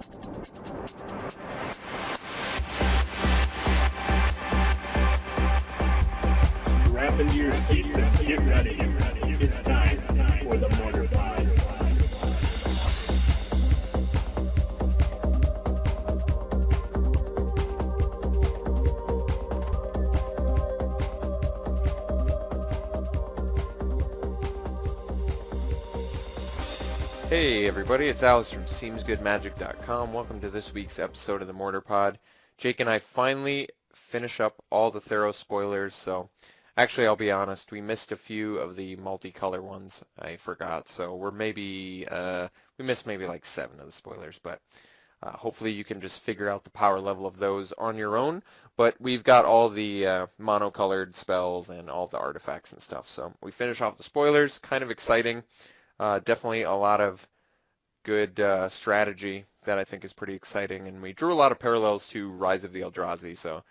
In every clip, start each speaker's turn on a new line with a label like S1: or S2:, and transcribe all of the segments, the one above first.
S1: Strap into your seats and get ready. It's time for the Mortarpod.
S2: Hey everybody, it's Alex from SeemsGoodMagic.com. Welcome to this week's episode of the Mortarpod. Jake and I finally finish up all the Theros spoilers, so actually I'll be honest, we missed a few of the multicolor ones. I forgot, so we missed maybe like 7 of the spoilers, but hopefully you can just figure out the power level of those on your own. But we've got all the monocolored spells and all the artifacts and stuff, so we finish off the spoilers. Kind of exciting. Definitely a lot of good strategy that I think is pretty exciting, and we drew a lot of parallels to Rise of the Eldrazi, so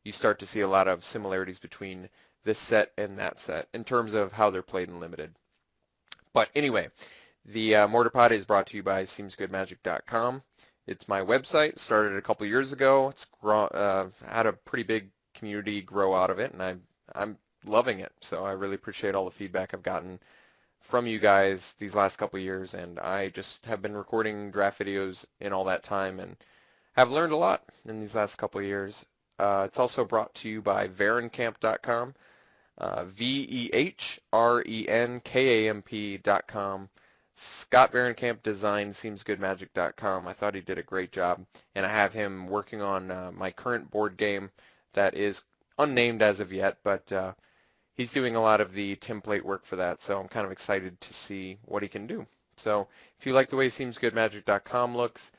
S2: you start to see a lot of similarities between this set and that set in terms of how they're played in Limited. But anyway, the Mortarpod is brought to you by SeemsGoodMagic.com. It's my website, started a couple years ago. It's had a pretty big community grow out of it, and I'm loving it, so I really appreciate all the feedback I've gotten from you guys these last couple years, and I just have been recording draft videos in all that time and have learned a lot in these last couple years. It's also brought to you by VerenCamp.com, VeRenkamp.com. Scott Verencamp designed SeemsGoodMagic.com. I thought he did a great job, and I have him working on my current board game that is unnamed as of yet, but he's doing a lot of the template work for that, so I'm kind of excited to see what he can do. So if you like the way SeemsGoodMagic.com looks,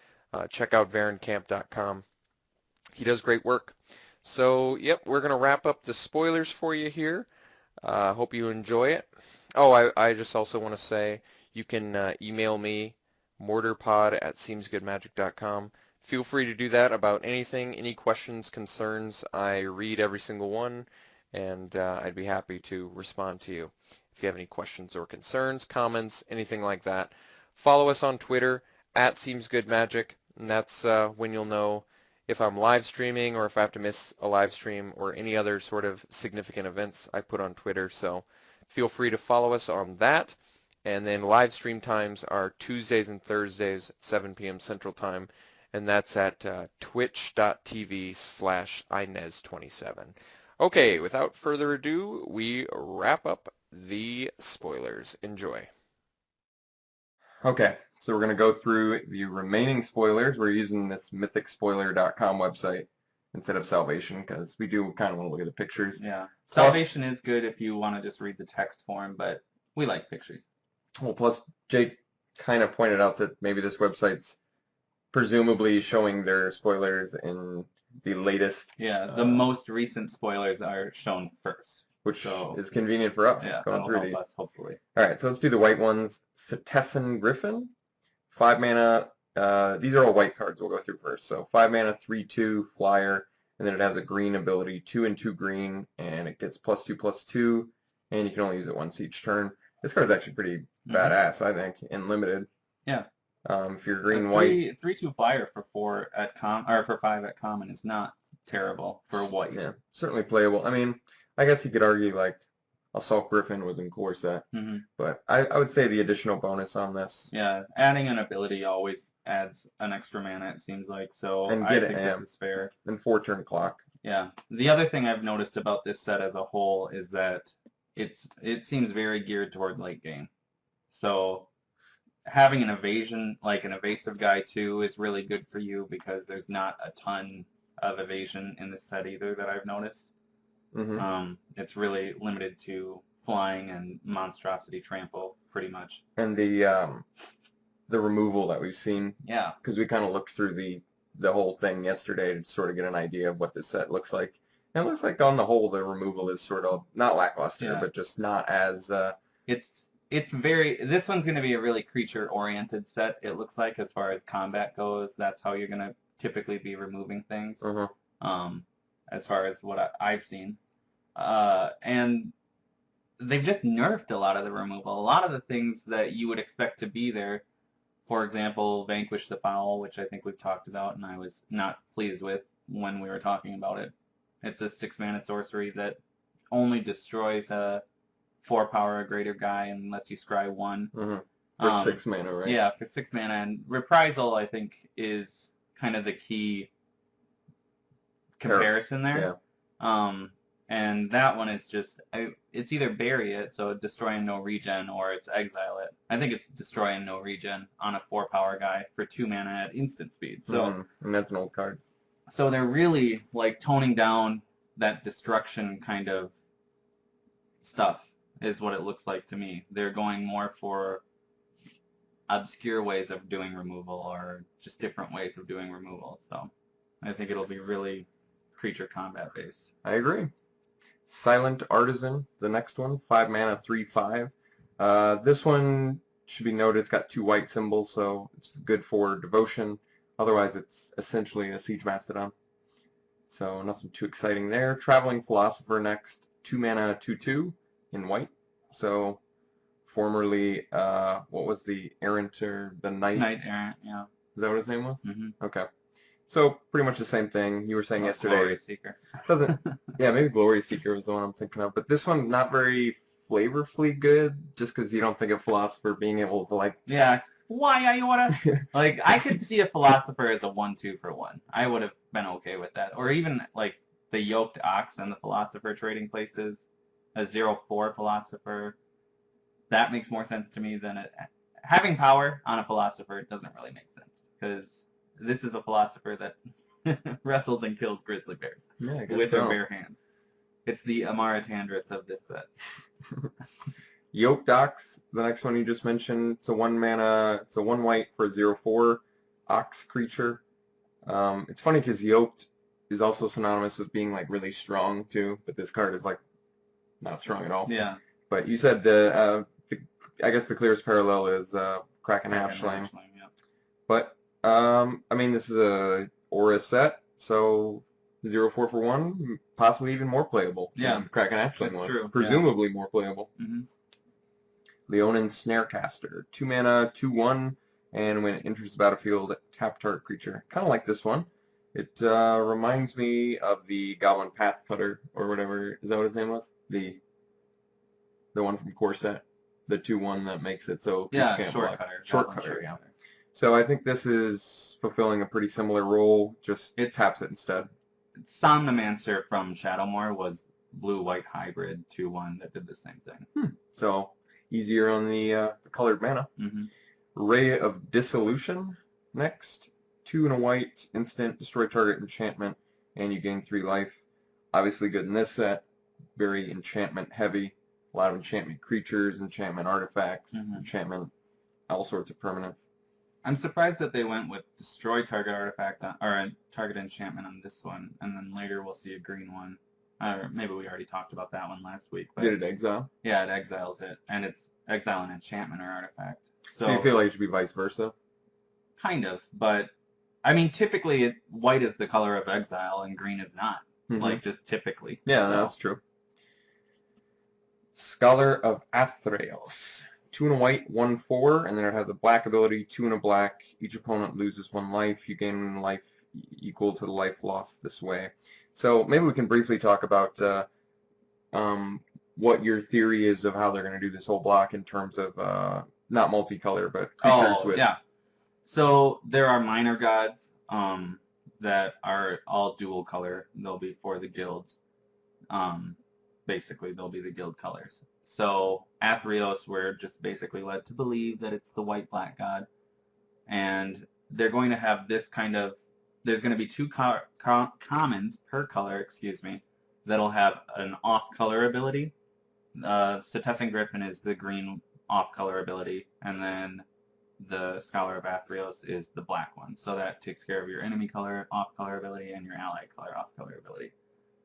S2: check out VerenCamp.com. He does great work. So, yep, we're going to wrap up the spoilers for you here. Hope you enjoy it. Oh, I just also want to say you can email me, mortarpod@seemsgoodmagic.com. Feel free to do that about anything, any questions, concerns. I read every single one, and I'd be happy to respond to you if you have any questions or concerns, comments, anything like that. Follow us on Twitter @SeemsGoodMagic, and that's when you'll know if I'm live streaming or if I have to miss a live stream or any other sort of significant events I put on Twitter. So feel free to follow us on that. And then live stream times are Tuesdays and Thursdays, 7 p.m. Central Time, and that's at twitch.tv/Inez27. Okay, without further ado, we wrap up the spoilers. Enjoy. Okay, so we're going to go through the remaining spoilers. We're using this mythicspoiler.com website instead of Salvation because we do kind of want to look at the pictures.
S3: Yeah,
S2: Plus,
S3: Salvation is good if you want to just read the text form, but we like pictures.
S2: Well, plus Jake kind of pointed out that maybe this website's presumably showing their spoilers in the latest.
S3: Yeah, the most recent spoilers are shown first,
S2: which is convenient for us going through these.
S3: Us, hopefully.
S2: All right, so let's do the white ones. Citizen Griffin, 5 mana. These are all white cards we'll go through first. So 5 mana, 3/2 flyer, and then it has a green ability, 2 and 2 green, and it gets +2/+2, and you can only use it once each turn. This card's actually pretty badass, I think, in limited.
S3: Yeah.
S2: If you're green white,
S3: 3/2 flyer for 4 at for 5 at common is not terrible for white.
S2: Yeah, certainly playable. I mean, I guess you could argue like Assault Griffin was in core set, but I would say the additional bonus on this.
S3: Yeah, adding an ability always adds an extra mana, it seems like, so
S2: and
S3: I think this is fair.
S2: And 4-turn clock.
S3: Yeah. The other thing I've noticed about this set as a whole is that it seems very geared toward late game. So having an evasion, like an evasive guy too, is really good for you because there's not a ton of evasion in this set either that I've noticed. It's really limited to flying and monstrosity trample pretty much.
S2: And the removal that we've seen.
S3: Yeah.
S2: Because we kind of looked through the whole thing yesterday to sort of get an idea of what this set looks like. And it looks like on the whole the removal is sort of not lackluster, but just not as.
S3: It's very. This one's going to be a really creature-oriented set. It looks like as far as combat goes, that's how you're going to typically be removing things. As far as what I've seen, and they've just nerfed a lot of the removal. A lot of the things that you would expect to be there For example, Vanquish the Foul, which I think we've talked about, and I was not pleased with when we were talking about it. It's a 6-mana sorcery that only destroys a 4-power or greater guy and lets you scry 1.
S2: For 6 mana, right?
S3: Yeah, for 6 mana. And Reprisal, I think, is kind of the key comparison there.
S2: Yeah.
S3: And that one is just, it's either bury it, so destroy and no regen, or it's exile it. I think it's destroy and no regen on a 4-power guy for 2 mana at instant speed. So,
S2: and that's an old card.
S3: So they're really like toning down that destruction kind of stuff is what it looks like to me. They're going more for obscure ways of doing removal or just different ways of doing removal. So I think it'll be really creature combat based.
S2: I agree. Silent Artisan, the next one, 5 mana, 3/5. This one should be noted, it's got 2 white symbols, so it's good for devotion. Otherwise, it's essentially a Siege Mastodon. So nothing too exciting there. Traveling Philosopher next, 2 mana, 2/2 in white. So formerly, what was the Errant or the Knight?
S3: Knight Errant, yeah.
S2: Is that what his name was?
S3: Mm-hmm.
S2: Okay. So pretty much the same thing. You were saying yesterday.
S3: Glory Seeker.
S2: Doesn't. Yeah, maybe Glory Seeker was the one I'm thinking of. But this one not very flavorfully good, just because you don't think of Philosopher being able to like.
S3: Yeah. Why are you wanna like? I could see a Philosopher as a 1/2 for 1. I would have been okay with that, or even like the Yoked Ox and the Philosopher trading places, a 0/4 Philosopher. That makes more sense to me than having power on a Philosopher. Doesn't really make sense because this is a Philosopher that wrestles and kills grizzly bears with her bare hands. It's the Amaratandris of this set.
S2: Yoked Ox, the next one you just mentioned, it's a 1 mana, it's a 1 white for a 0/4 Ox creature. It's funny because Yoked is also synonymous with being like really strong too, but this card is like not strong at all.
S3: Yeah.
S2: But you said I guess the clearest parallel is Kraken Hatchling.
S3: Yeah.
S2: But I mean, this is a Aura set, so 0/4 for 1, possibly even more playable.
S3: Yeah,
S2: than Kraken Hatchling was.
S3: true.
S2: Presumably more playable.
S3: Mm-hmm.
S2: Leonin Snarecaster, 2 mana, 2/1, and when it enters the battlefield, tap target creature. Kind of like this one. It reminds me of the Goblin Path Cutter or whatever. Is that what his name was? The one from Core Set, the 2/1 that makes it so people can't
S3: short
S2: block.
S3: cutter.
S2: Short cutter, yeah. So I think this is fulfilling a pretty similar role. Just it taps it instead.
S3: Somnomancer from Shadowmoor was blue-white hybrid 2/1 that did the same thing.
S2: So easier on the colored mana.
S3: Mm-hmm.
S2: Ray of Dissolution next. 2 and a white, instant, destroy target enchantment, and you gain 3 life. Obviously good in this set. Very enchantment heavy. A lot of enchantment creatures, enchantment artifacts, enchantment, all sorts of permanents.
S3: I'm surprised that they went with destroy target artifact or target enchantment on this one, and then later we'll see a green one. Or maybe we already talked about that one last week. But
S2: Did it exile?
S3: Yeah, it exiles it, and it's exile an enchantment or artifact.
S2: So you feel like it should be vice versa?
S3: Kind of, but I mean, typically white is the color of exile and green is not. Like just typically.
S2: Yeah,
S3: so.
S2: That's true. Scholar of Athreos. 2 and a white, 1/4, and then it has a black ability, 2 and a black. Each opponent loses 1 life. You gain life equal to the life lost this way. So maybe we can briefly talk about what your theory is of how they're going to do this whole block in terms of not multicolor, but creatures with...
S3: yeah. So there are minor gods that are all dual color. They'll be for the guilds. Basically, they'll be the guild colors. So Athreos, we're just basically led to believe that it's the white-black god. And they're going to have this kind of... There's going to be 2 commons per color, that'll have an off-color ability. Setessan Griffin is the green off-color ability, and then the Scholar of Athreos is the black one. So that takes care of your enemy color off-color ability and your ally color off-color ability.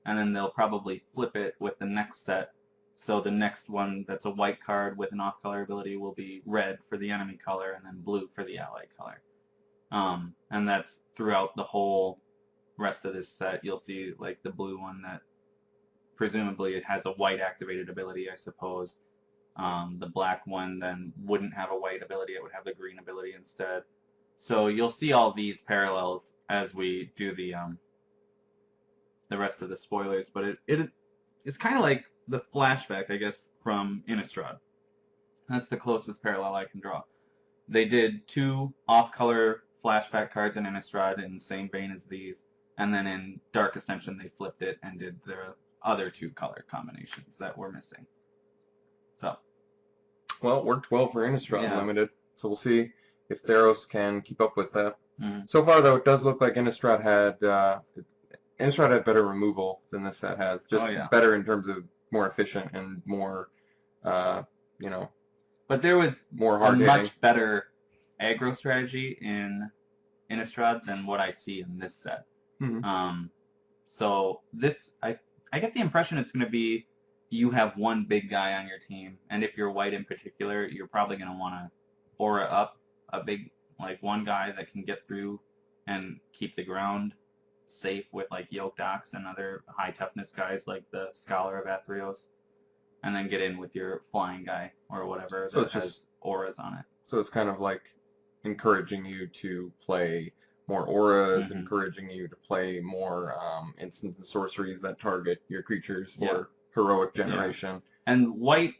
S3: And then they'll probably flip it with the next set. So the next one that's a white card with an off-color ability will be red for the enemy color and then blue for the ally color. And that's throughout the whole rest of this set. You'll see like the blue one that presumably it has a white activated ability, I suppose. The black one then wouldn't have a white ability, it would have the green ability instead. So you'll see all these parallels as we do the rest of the spoilers, but it's kind of like the flashback, I guess, from Innistrad. That's the closest parallel I can draw. They did 2 off-color flashback cards in Innistrad in the same vein as these, and then in Dark Ascension they flipped it and did their other 2 color combinations that were missing. So,
S2: Well, it worked well for Innistrad
S3: Yeah.
S2: Limited, so we'll see if Theros can keep up with that.
S3: Mhm.
S2: So far, though, it does look like Innistrad had better removal than this set has. Just
S3: Oh, yeah.
S2: better in terms of more efficient and more,
S3: But there was
S2: more
S3: a
S2: hard hitting.
S3: much better aggro strategy in Innistrad than what I see in this set.
S2: Mhm.
S3: So this, I get the impression it's going to be you have one big guy on your team, and if you're white in particular, you're probably going to want to aura up a big, like one guy that can get through and keep the ground safe with like Yoked Ox and other high toughness guys like the Scholar of Athreos, and then get in with your flying guy or whatever
S2: So
S3: that
S2: it's
S3: has
S2: just-
S3: auras on it.
S2: So it's kind of like encouraging you to play more auras,
S3: Mhm.
S2: encouraging you to play more instant sorceries that target your creatures for
S3: Yeah.
S2: heroic generation.
S3: And white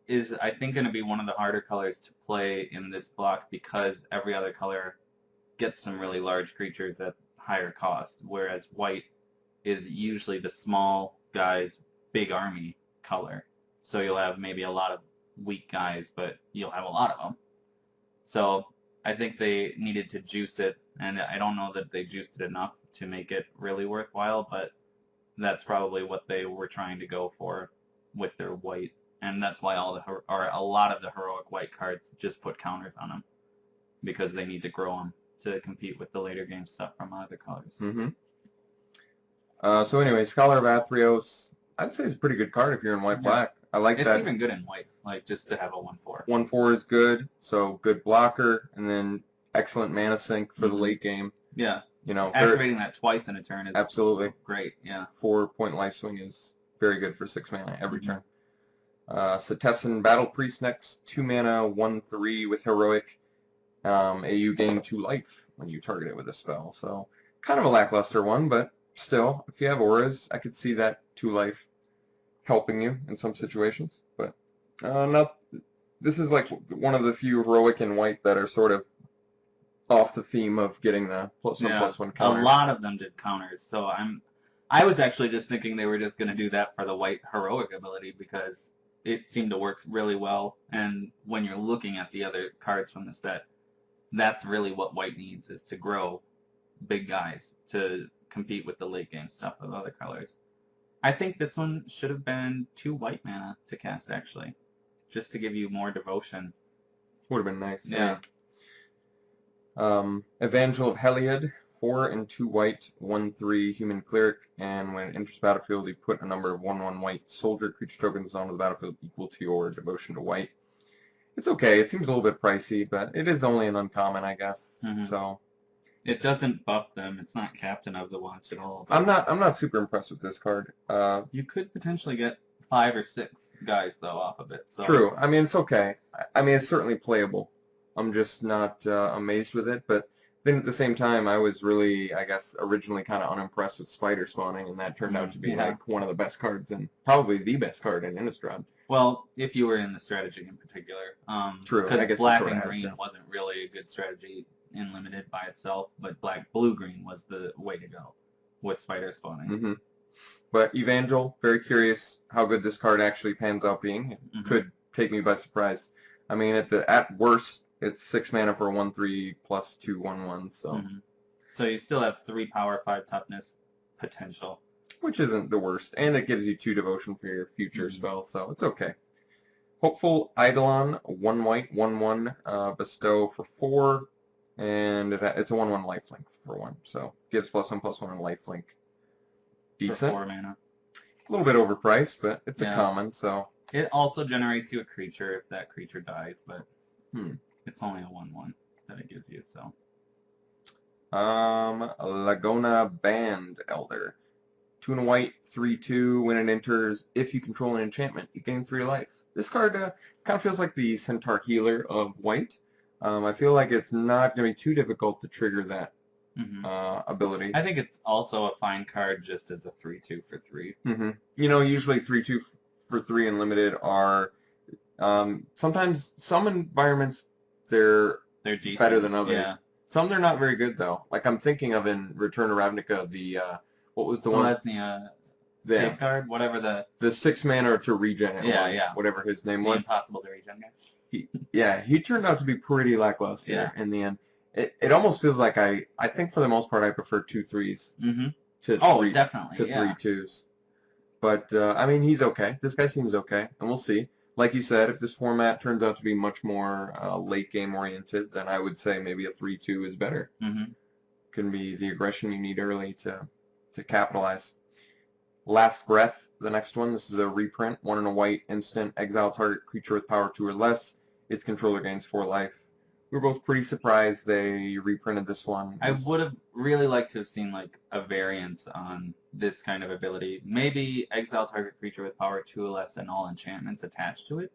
S3: is, I think, going to be one of the harder colors to play in this block because every other color gets some really large creatures at higher cost, whereas white is usually the small guys, big army color. So you'll have maybe a lot of weak guys, but you'll have a lot of them. So I think they needed to juice it, and I don't know that they juiced it enough to make it really worthwhile, but that's probably what they were trying to go for with their white, and that's why a lot of the heroic white cards just put counters on them because they need to grow them to compete with the later game stuff from other colors.
S2: Mm-hmm. So anyway, Scholar of Athreos, I'd say it's a pretty good card if you're in white-black. I like
S3: It's
S2: that.
S3: even good in white, like just to have a 1/4.
S2: 1/4 is good, so good blocker, and then excellent mana sink for the
S3: Mhm.
S2: late game.
S3: Yeah,
S2: Very,
S3: activating that twice in a turn is
S2: absolutely
S3: great. Yeah.
S2: 4-point life swing is very good for 6 mana every
S3: Mhm.
S2: turn. Setessan Battle Priest next, 2 mana, 1/3 with heroic. You gain 2 life when you target it with a spell, so kind of a lackluster one, but still, if you have auras, I could see that 2 life helping you in some situations. But this is like one of the few heroic and white that are sort of off the theme of getting the +1/+1 counter.
S3: A lot of them did counters, so I was actually just thinking they were just going to do that for the white heroic ability because it seemed to work really well, and when you're looking at the other cards from the set, that's really what white needs, is to grow big guys to compete with the late game stuff of other colors. I think this one should have been 2 white mana to cast, actually, just to give you more devotion.
S2: Would have been nice.
S3: Yeah.
S2: Evangel of Heliod, 4 and 2 white, 1/3 human cleric, and when it enters the battlefield, you put a number of 1/1 white soldier creature tokens onto the battlefield equal to your devotion to white. It's okay. It seems a little bit pricey, but it is only an uncommon, I guess.
S3: Mhm.
S2: So
S3: It doesn't buff them. It's not Captain of the Watch at all. but
S2: I'm not super impressed with this card.
S3: You could potentially get 5 or 6 guys, though, off of it. So.
S2: True. I mean, it's okay. I mean, it's certainly playable. I'm just not amazed with it. But then at the same time, I was really, I guess, originally kind of unimpressed with Spider Spawning, and that turned out to be
S3: Yeah.
S2: like one of the best cards, and probably the best card in Innistrad.
S3: Well, if you were in the strategy in particular.
S2: True. I
S3: Because
S2: guess you
S3: black
S2: sorta
S3: and
S2: have
S3: green
S2: to.
S3: wasn't really a good strategy in Limited by itself, but blue-green was the way to go with Spider Spawning.
S2: Mm-hmm. But Evangel, very curious how good this card actually pans out being. It
S3: Mhm.
S2: could take me by surprise. I mean, at worst, it's 6 mana for a 1/3 plus 2 1/1, so
S3: Mhm. So you still have 3 power, 5 toughness potential.
S2: which isn't the worst, and it gives you 2 devotion for your future
S3: Mhm.
S2: spell, so it's okay. Hopeful Eidolon, 1 white, 1/1, bestow for 4, and it's a 1/1 lifelink for 1, so gives +1/+1 and lifelink.
S3: For
S2: Decent.
S3: 4 mana.
S2: A little bit overpriced, but it's a
S3: Yeah.
S2: common, so
S3: It also generates you a creature if that creature dies, but
S2: Hmm.
S3: it's only a 1/1 that it gives you, so.
S2: Lagona Band Elder. 2 and a white, 3/2. When it enters, if you control an enchantment, you gain 3 life.
S4: This card kind of feels like the Centaur Healer of white. I feel like it's not going to be too difficult to trigger that ability.
S3: I think it's also a fine card just as a 3/2 for 3.
S4: You know, usually 3/2 for 3 in limited are sometimes some environments they're
S3: decent.
S4: better than others.
S3: Yeah.
S4: Some they're not very good though. Like I'm thinking of in Return to Ravnica, the what was the one?
S3: Selesnya Safeguard, whatever the
S4: 6 mana to regen it.
S3: Yeah.
S4: Whatever his name
S3: the
S4: was.
S3: impossible to regen guy.
S4: He turned out to be pretty lackluster in the end. It almost feels like I think for the most part I prefer 2/3s to
S3: definitely,
S4: to 3/2s. But I mean he's okay. This guy seems okay, and we'll see. Like you said, if this format turns out to be much more late game oriented, then I would say maybe a 3/2 is better. Can be the aggression you need early to capitalize. Last Breath, the next one. This is a reprint. 1 and a white instant. Exile target creature with power 2 or less. Its controller gains 4 life. We were both pretty surprised they reprinted this one.
S3: I would have really liked to have seen like a variance on this kind of ability. Maybe exile target creature with power 2 or less and all enchantments attached to it.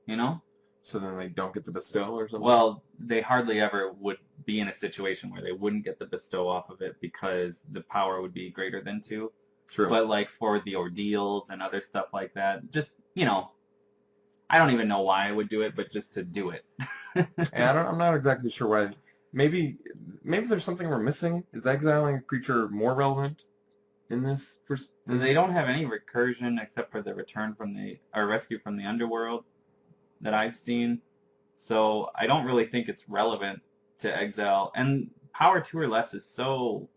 S3: You know?
S4: So then they don't get the bestow or something?
S3: Well, they hardly ever would be in a situation where they wouldn't get the bestow off of it because the power would be greater than 2.
S4: True.
S3: But like for the ordeals and other stuff like that, just, you know, I don't even know why I would do it, but just to do it.
S4: And I'm not exactly sure why. Maybe there's something we're missing. Is exiling a creature more relevant in this?
S3: They don't have any recursion except for the return from rescue from the underworld that I've seen. So I don't really think it's relevant to exile. And power 2 or less is so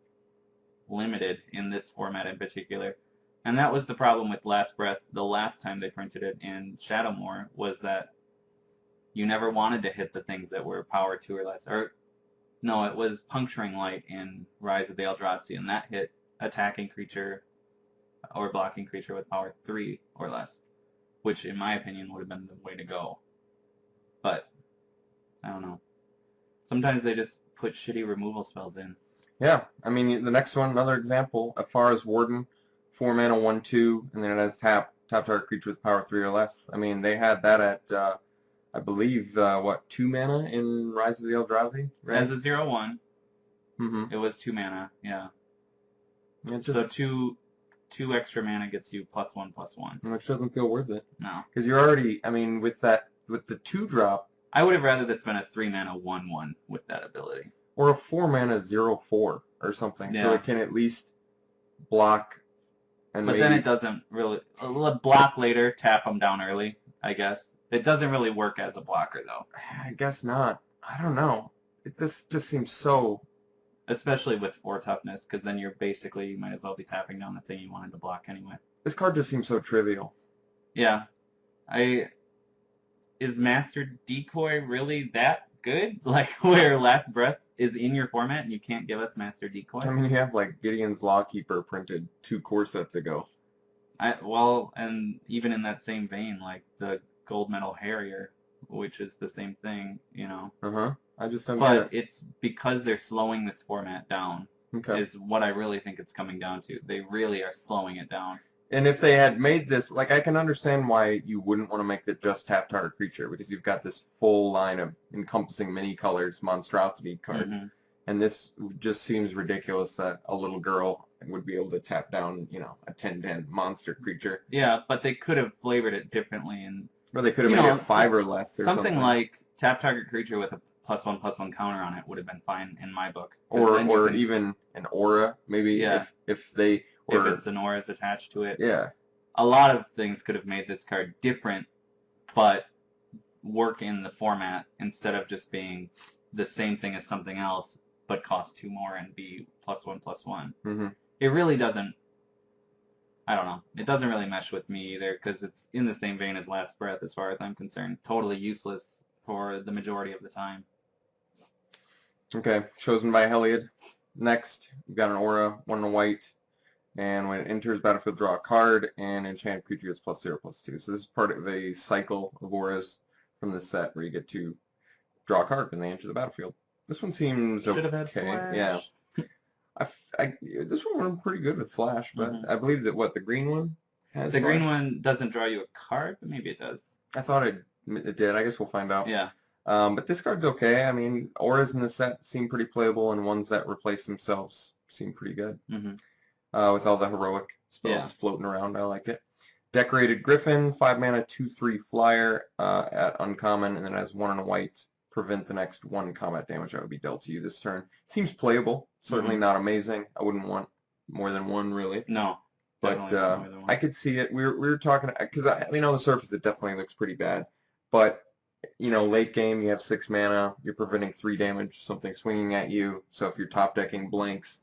S3: limited in this format in particular. And that was the problem with Last Breath the last time they printed it in Shadowmoor, was that you never wanted to hit the things that were power 2 or less. Or, no, it was Puncturing Light in Rise of the Eldrazi, and that hit attacking creature or blocking creature with power 3 or less, which in my opinion would have been the way to go. But, I don't know. Sometimes they just put shitty removal spells in.
S4: Yeah, I mean, the next one, another example, Afara's Warden, 4 mana, 1/2, and then it has tap target creature with power 3 or less. I mean, they had that at, I believe, 2 mana in Rise of the Eldrazi? Right?
S3: As a 0/1, it was 2 mana, yeah. So two extra mana gets you +1/+1.
S4: Which doesn't feel worth it.
S3: No.
S4: Because you're already, I mean, with the 2-drop...
S3: I would have rather this been a 3 mana 1/1 with that ability.
S4: Or a 4 mana 0/4 or something, so it can at least block. And
S3: but then it doesn't really block later, tap them down early. I guess it doesn't really work as a blocker though.
S4: I guess not. I don't know. This just seems so.
S3: Especially with 4 toughness, because then you might as well be tapping down the thing you wanted to block anyway.
S4: This card just seems so trivial.
S3: Yeah, is Master Decoy really that good? Like where Last Breath is in your format and you can't give us Master Decoy?
S4: I mean, you have like Gideon's Lawkeeper printed 2 core sets ago.
S3: And even in that same vein, like the Gold Medal Harrier, which is the same thing, you know.
S4: I just don't
S3: get
S4: it.
S3: But it's because they're slowing this format down.
S4: Okay.
S3: Is what I really think it's coming down to. They really are slowing it down.
S4: And if they had made this, like, I can understand why you wouldn't want to make it just tap target creature, because you've got this full line of encompassing many colors, monstrosity cards. And this just seems ridiculous that a little girl would be able to tap down, you know, a 10/10 monster creature.
S3: Yeah, but they could have flavored it differently, and
S4: or they could have made it 5 or less. Or
S3: something like tap target creature with a +1/+1 counter on it would have been fine in my book.
S4: Or even an aura, maybe.
S3: Yeah.
S4: If
S3: it's an aura attached to it.
S4: Yeah.
S3: A lot of things could have made this card different, but work in the format instead of just being the same thing as something else, but cost 2 more and be +1/+1. It really doesn't. I don't know. It doesn't really mesh with me either because it's in the same vein as Last Breath as far as I'm concerned. Totally useless for the majority of the time.
S4: Okay, chosen by Heliod. Next, we've got an aura, 1 and a white, and when it enters battlefield, draw a card, and enchanted creature gets +0/+2. So this is part of a cycle of auras from this set where you get to draw a card when they enter the battlefield. This one seems
S3: Should have
S4: okay.
S3: had Flash.
S4: Yeah. This one went pretty good with Flash, but I believe that, the green one? Has
S3: The green
S4: life.
S3: one doesn't draw you a card, but maybe it does.
S4: I thought it did. I guess we'll find out.
S3: Yeah.
S4: But this card's okay. I mean, auras in the set seem pretty playable, and ones that replace themselves seem pretty good.
S3: Mm-hmm.
S4: With all the heroic spells
S3: Yeah.
S4: floating around, I like it. Decorated Griffin, 5 mana, 2/3 flyer at uncommon, and then has 1 and a white. Prevent the next 1 combat damage that would be dealt to you this turn. Seems playable. Certainly not amazing. I wouldn't want more than 1, really.
S3: No.
S4: But
S3: Definitely not more than one.
S4: I could see it. We were talking, because I mean, on the surface, it definitely looks pretty bad. But, you know, late game, you have 6 mana. You're preventing 3 damage, something swinging at you. So if you're top decking blanks,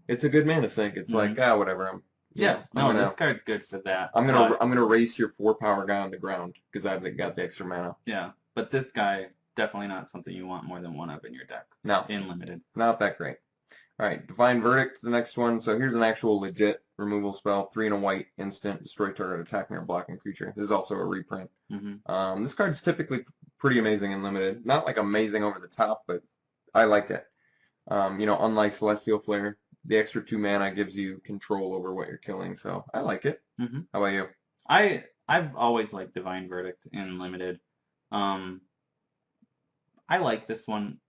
S4: it's a good mana sink. It's like, whatever.
S3: This card's good for that.
S4: I'm gonna race your 4-power guy on the ground because I've got the extra mana.
S3: Yeah, but this guy definitely not something you want more than 1 of in your deck.
S4: No,
S3: in limited.
S4: Not that great. All right, Divine Verdict, the next one. So here's an actual legit removal spell: 3 and a white, instant, destroy target attacking or blocking creature. This is also a reprint.
S3: Mm-hmm.
S4: This card's typically pretty amazing in limited. Not like amazing over the top, but I like it. You know, unlike Celestial Flare, the extra 2 mana gives you control over what you're killing, so I like it.
S3: Mm-hmm.
S4: How about you?
S3: I've always liked Divine Verdict in limited. I like this one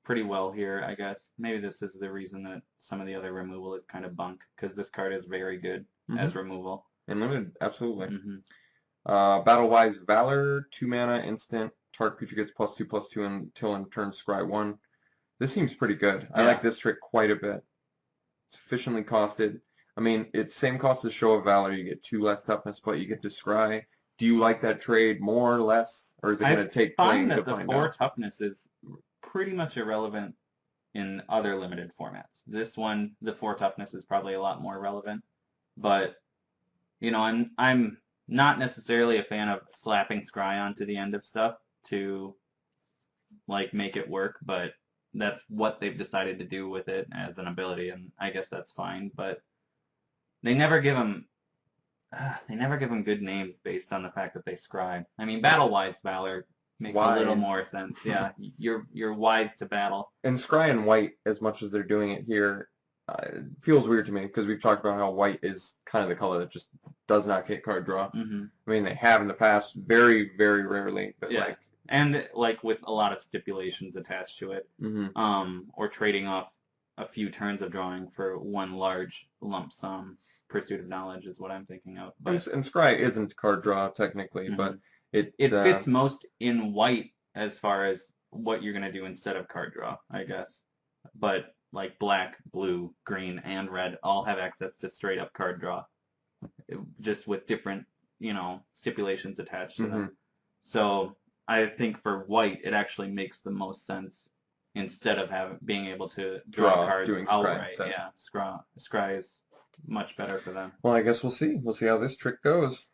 S3: pretty well here, I guess. Maybe this is the reason that some of the other removal is kind of bunk, because this card is very good as removal.
S4: In limited, absolutely.
S3: Mm-hmm.
S4: Battle-wise Valor, 2 mana, instant. Target creature gets +2/+2 until in turn scry 1. This seems pretty good. I like this trick quite a bit. It's efficiently costed. I mean, it's same cost as Show of Valor. You get 2 less toughness, but you get to scry. Do you like that trade more or less? Or is it going to take playing to find out?
S3: The 4 toughness is pretty much irrelevant in other limited formats. This one, the 4 toughness is probably a lot more relevant. But, you know, I'm not necessarily a fan of slapping scry onto the end of stuff to, like, make it work, but that's what they've decided to do with it as an ability, and I guess that's fine. But they never give them good names based on the fact that they scry. I mean, battle-wise Valor makes a little more sense. Yeah, you're wise to battle.
S4: And scry and white, as much as they're doing it here, it feels weird to me because we've talked about how white is kind of the color that just does not get card draw.
S3: Mm-hmm.
S4: I mean, they have in the past, very, very rarely, but like.
S3: And like with a lot of stipulations attached to it, or trading off a few turns of drawing for 1 large lump sum. Pursuit of Knowledge is what I'm thinking of. But,
S4: and scry isn't card draw technically, but it
S3: fits most in white as far as what you're going to do instead of card draw, I guess. But like black, blue, green, and red all have access to straight up card draw, just with different, you know, stipulations attached to them. So I think for white, it actually makes the most sense instead of being able to draw cards outright. Yeah, scry is much better for them.
S4: Well, I guess we'll see. We'll see how this trick goes.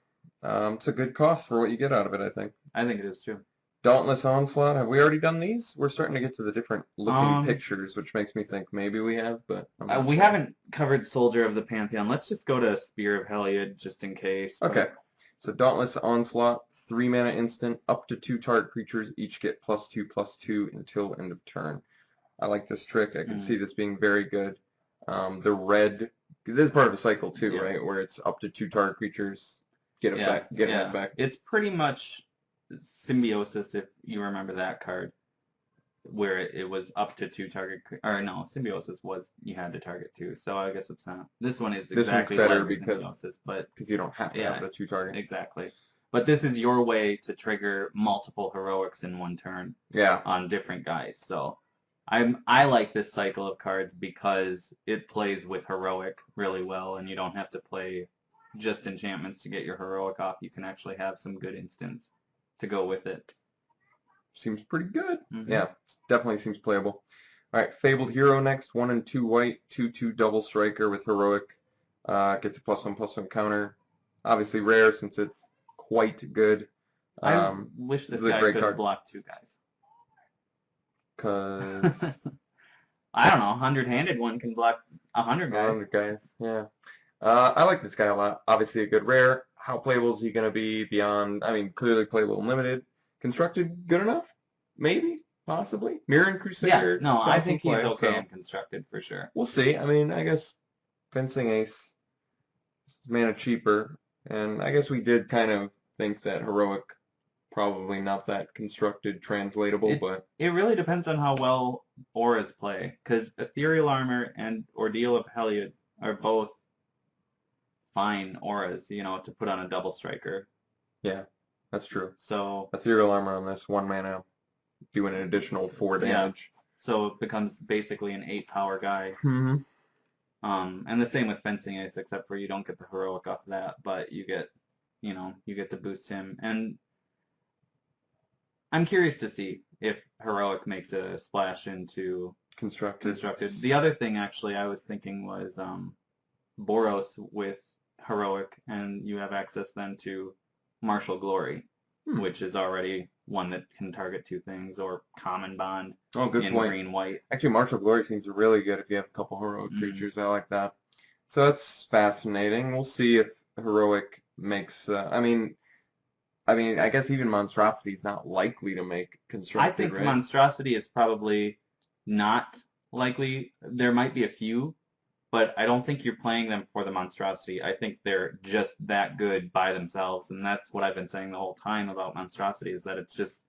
S4: It's a good cost for what you get out of it, I think.
S3: I think it is too.
S4: Dauntless Onslaught. Have we already done these? We're starting to get to the different looking pictures, which makes me think maybe we have, but
S3: we haven't covered Soldier of the Pantheon. Let's just go to Spear of Heliod just in case.
S4: Okay. So Dauntless Onslaught, 3 mana instant, up to 2 target creatures, each get +2/+2 until end of turn. I like this trick. I can see this being very good. The red, this is part of a cycle too, right? Where it's up to 2 target creatures, get it back, get it back.
S3: It's pretty much Symbiosis, if you remember that card, where it was up to 2 target, or no, Symbiosis was you had to target 2, so I guess it's not. This one is exactly
S4: better
S3: like
S4: because
S3: Symbiosis, but
S4: you don't have to have the 2 target.
S3: Exactly. But this is your way to trigger multiple heroics in 1 turn.
S4: Yeah.
S3: On different guys. So I like this cycle of cards because it plays with heroic really well, and you don't have to play just enchantments to get your heroic off. You can actually have some good instants to go with it.
S4: Seems pretty good. Yeah, definitely seems playable. All right, Fabled Hero next. 1 and 2 white, 2/2 double striker with heroic. Gets a +1/+1 counter. Obviously rare since it's quite good.
S3: I wish this guy could block 2 guys.
S4: Because
S3: I don't know, 100-handed one can block 100 guys.
S4: 100 guys, yeah. I like this guy a lot. Obviously a good rare. How playable is he going to be beyond? I mean, clearly playable and limited. Constructed, good enough? Maybe, possibly. Mirren Crusader.
S3: Yeah, no, I think he's okay in constructed for sure.
S4: We'll see. I mean, I guess Fencing Ace is mana cheaper. And I guess we did kind of think that heroic probably not that constructed translatable, but
S3: It really depends on how well auras play, because Ethereal Armor and Ordeal of Heliod are both fine auras, to put on a double striker.
S4: yeah, that's true.
S3: So
S4: Ethereal Armor on this 1 mana, doing an additional 4 damage.
S3: so it becomes basically an 8 power guy.
S4: Mm-hmm.
S3: And the same with Fencing Ace, except for you don't get the heroic off of that, but you get, you get to boost him. And I'm curious to see if heroic makes a splash into
S4: Constructed.
S3: The other thing, actually, I was thinking was Boros with heroic, and you have access then to Martial Glory, which is already one that can target 2 things, or Common Bond
S4: Good
S3: in
S4: point.
S3: green-white.
S4: Actually, Martial Glory seems really good if you have a couple heroic creatures. I like that. So that's fascinating. We'll see if heroic makes. I guess even Monstrosity is not likely to make constructed.
S3: I think
S4: right?
S3: Monstrosity is probably not likely. There might be a few, but I don't think you're playing them for the Monstrosity. I think they're just that good by themselves, and that's what I've been saying the whole time about Monstrosity, is that it's just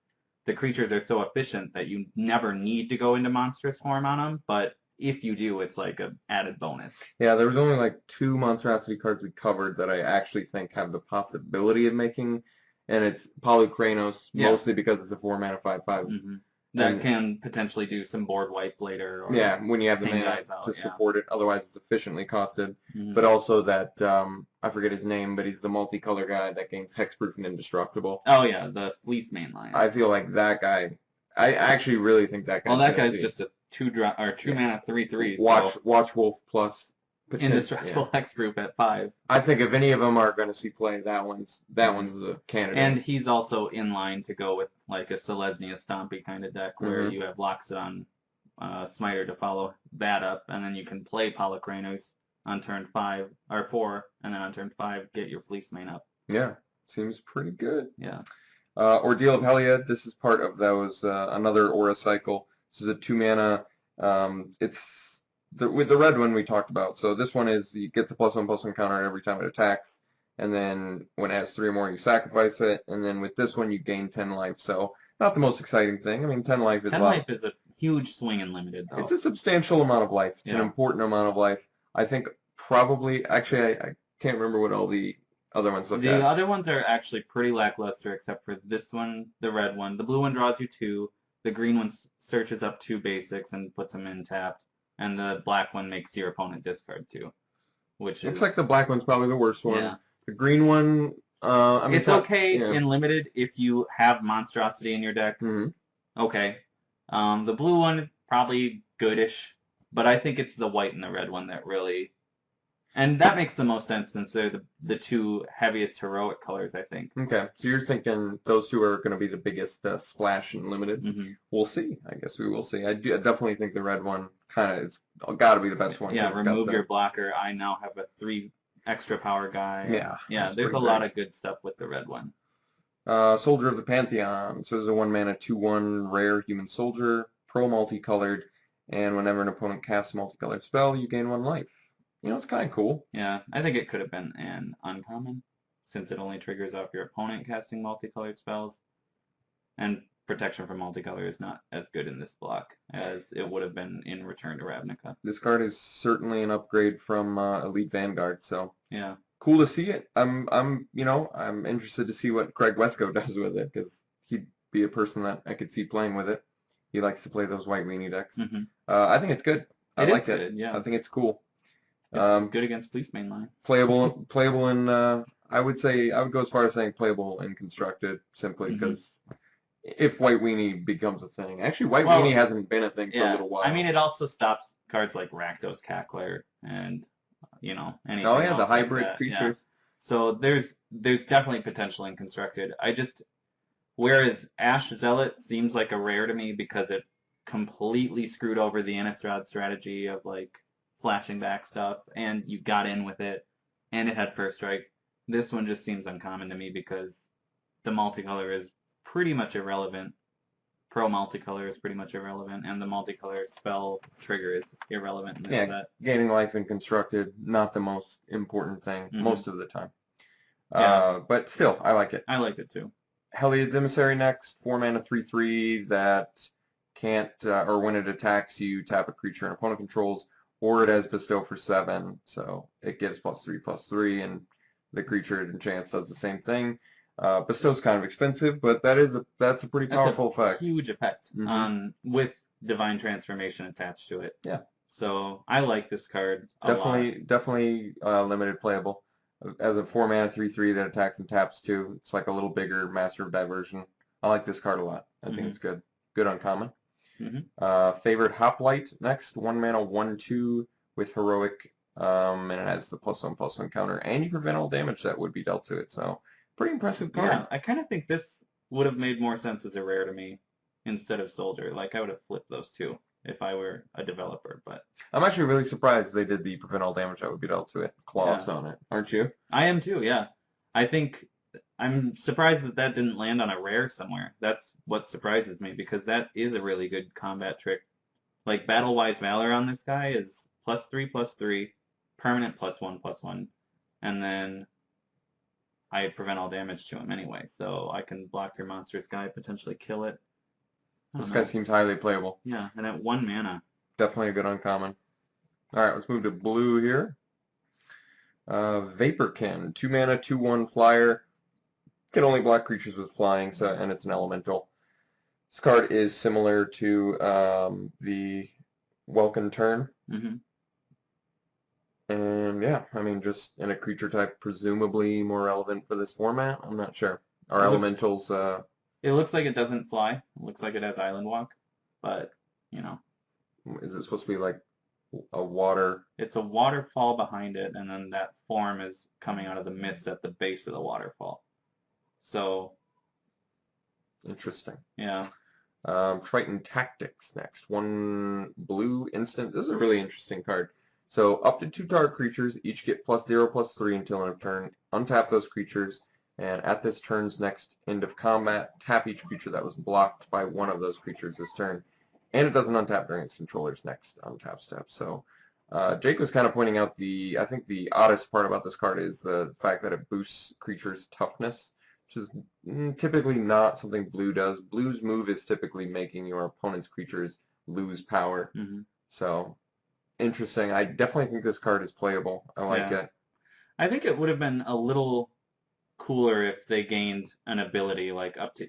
S3: the creatures are so efficient that you never need to go into monstrous form on them, but if you do, it's like an added bonus.
S4: Yeah, there was only like 2 Monstrosity cards we covered that I actually think have the possibility of making, and it's Polykranos, mostly because it's a 4 mana 5/5.
S3: That can potentially do some board wipe later. Or
S4: when you have the mana to support it, otherwise it's efficiently costed. But also that, I forget his name, but he's the multicolor guy that gains hexproof and indestructible.
S3: Oh yeah, the Fleece mainline.
S4: I feel like that guy, I actually really think that guy.
S3: Well, that guy's just a 2 mana 3/3.
S4: Watch Wolf plus
S3: indestructible hexproof at 5.
S4: I think if any of them are going to see play, that one's the candidate.
S3: And he's also in line to go with like a Selesnya Stompy kind of deck where you have Loxodon Smiter to follow that up, and then you can play Polykranos on turn 5 or 4, and then on turn 5 get your Fleece main up.
S4: Yeah, seems pretty good.
S3: Yeah.
S4: Ordeal of Heliod. This is part of those another aura cycle. This is a 2 mana. It's with the red one we talked about. So this one is it gets a +1/+1 counter every time it attacks, and then when it has 3 or more, you sacrifice it. And then with this one, you gain 10 life. So not the most exciting thing. I mean, 10 life is
S3: 10 life is a huge swing in limited, though.
S4: It's a substantial amount of life. It's an important amount of life. I think probably actually I can't remember what all the other ones look at.
S3: The other ones are actually pretty lackluster, except for this one, the red one. The blue one draws you 2. The green one searches up 2 basics and puts them in tapped. And the black one makes your opponent discard 2, which
S4: looks like the black one's probably the worst one.
S3: Yeah.
S4: The green one,
S3: it's okay in limited if you have Monstrosity in your deck. Okay. The blue one, probably goodish, but I think it's the white and the red one that really... And that makes the most sense since they're the 2 heaviest heroic colors, I think.
S4: Okay, so you're thinking those 2 are going to be the biggest splash in limited. We'll see. I guess we will see. I definitely think the red one kind of it's got to be the best one.
S3: Yeah, remove your blocker. I now have a 3 extra power guy. Yeah. There's a lot of good stuff with the red one.
S4: Soldier of the Pantheon. So there's a 1 mana 2/1 rare human soldier, pro multicolored, and whenever an opponent casts a multicolored spell, you gain 1 life. It's kind of cool.
S3: Yeah, I think it could have been an uncommon, since it only triggers off your opponent casting multicolored spells. And protection from multicolor is not as good in this block as it would have been in Return to Ravnica.
S4: This card is certainly an upgrade from Elite Vanguard, so
S3: yeah,
S4: cool to see it. I'm interested to see what Craig Wesco does with it, because he'd be a person that I could see playing with it. He likes to play those white weenie decks. I think it's good. I like it.
S3: Yeah,
S4: I think it's cool.
S3: It's good against Fleece mainline.
S4: Playable in. I would go as far as saying playable in constructed, simply because if white weenie becomes a thing. Actually, white weenie hasn't been a thing for a little while.
S3: I mean, it also stops cards like Rakdos Cackler and anything.
S4: Oh yeah, the
S3: hybrid
S4: hybrid creatures.
S3: Yeah. So there's definitely potential in constructed. Whereas Ash Zealot seems like a rare to me because it completely screwed over the Innistrad strategy of like flashing back stuff, and you got in with it, and it had first strike. This one just seems uncommon to me because the multicolor is pretty much irrelevant. Pro multicolor is pretty much irrelevant, and the multicolor spell trigger is irrelevant in this set.
S4: Gaining life in constructed, not the most important thing most of the time.
S3: Yeah.
S4: But still, I like it.
S3: I like it too.
S4: Heliod's Emissary next, 4 mana 3/3 that can't, or when it attacks you, tap a creature an opponent controls, or it has Bestow for 7, so it gives +3/+3, and the creature it enchants does the same thing. Bestow's kind of expensive, but that's a pretty powerful effect.
S3: Huge effect
S4: Mhm.
S3: with Divine Transformation attached to it.
S4: Yeah.
S3: So I like this card a lot.
S4: Definitely limited playable. As a 4 mana 3/3 that attacks and taps too. It's like a little bigger Master of Diversion. I like this card a lot. I think it's good. Good uncommon. Favorite Hoplite next. 1 mana 1/2 with Heroic, and it has the +1/+1 counter, and you prevent all damage that would be dealt to it. So pretty impressive card.
S3: Yeah, I kind of think this would have made more sense as a rare to me instead of Soldier. Like I would have flipped those two if I were a developer, but
S4: I'm actually really surprised they did the prevent all damage that would be dealt to it clause on it. Aren't you?
S3: I am too. Yeah, I think I'm surprised that that didn't land on a rare somewhere. That's what surprises me because that is a really good combat trick. Like Battle-Wise Valor on this guy is +3/+3, permanent +1/+1, and then I prevent all damage to him anyway, so I can block your monstrous guy, potentially kill it.
S4: This guy seems highly playable.
S3: Yeah, and at 1 mana.
S4: Definitely a good uncommon. All right, let's move to blue here. Vaporkin, 2 mana, 2/1 flyer. Can only block creatures with flying, and it's an elemental. This card is similar to the Welkin Turn. And yeah, I mean, just in a creature type, presumably more relevant for this format. I'm not sure. Our elementals.
S3: It looks like it doesn't fly. It looks like it has Island Walk, but you know.
S4: Is it supposed to be like a water?
S3: It's a waterfall behind it, and then that form is coming out of the mist at the base of the waterfall. So.
S4: Interesting.
S3: Yeah.
S4: Triton Tactics next. 1 blue instant. This is a really interesting card. So up to 2 target creatures each get +0/+3 until end of turn. Untap those creatures, and at this turn's next end of combat, tap each creature that was blocked by one of those creatures this turn. And it doesn't untap during its controller's next untap step. So Jake was kind of pointing out I think the oddest part about this card is the fact that it boosts creatures' toughness, which is typically not something blue does. Blue's move is typically making your opponent's creatures lose power. So interesting. I definitely think this card is playable. I like it.
S3: I think it would have been a little cooler if they gained an ability like up to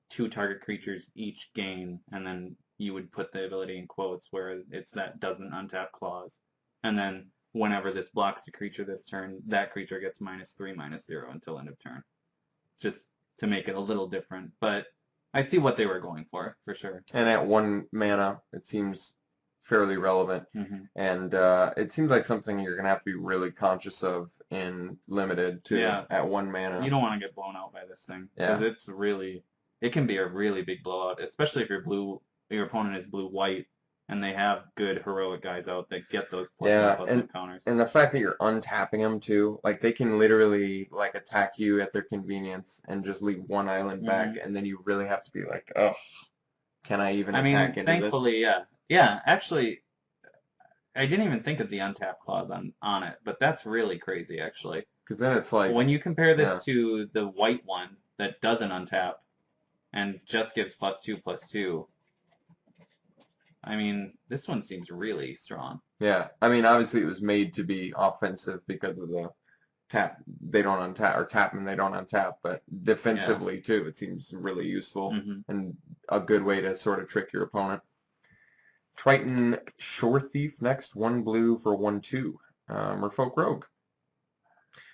S3: 2 target creatures each gain, and then you would put the ability in quotes where it's that doesn't untap clause. And then whenever this blocks a creature this turn, that creature gets -3/-0 until end of turn. Just to make it a little different. But I see what they were going for sure.
S4: And at 1 mana, it seems fairly relevant. And it seems like something you're going to have to be really conscious of in Limited, too, at 1 mana.
S3: You don't want to get blown out by this thing. Because it can be a really big blowout, especially if your opponent is blue-white, and they have good heroic guys out that get those +1/+1 counters.
S4: And the fact that you're untapping them, too, like, they can literally, like, attack you at their convenience and just leave 1 island back, and then you really have to be like, ugh, can I even attack into
S3: thankfully,
S4: this?
S3: Yeah, actually, I didn't even think of the untap clause on it, but that's really crazy, actually.
S4: Because then it's like...
S3: When you compare this to the white one that doesn't untap and just gives +2/+2, I mean, this one seems really strong.
S4: Yeah, I mean, obviously it was made to be offensive because of the tap. They don't untap, or tap and they don't untap, but defensively, too, it seems really useful and a good way to sort of trick your opponent. Triton Shore Thief next, 1 blue for 1/2. Merfolk Rogue.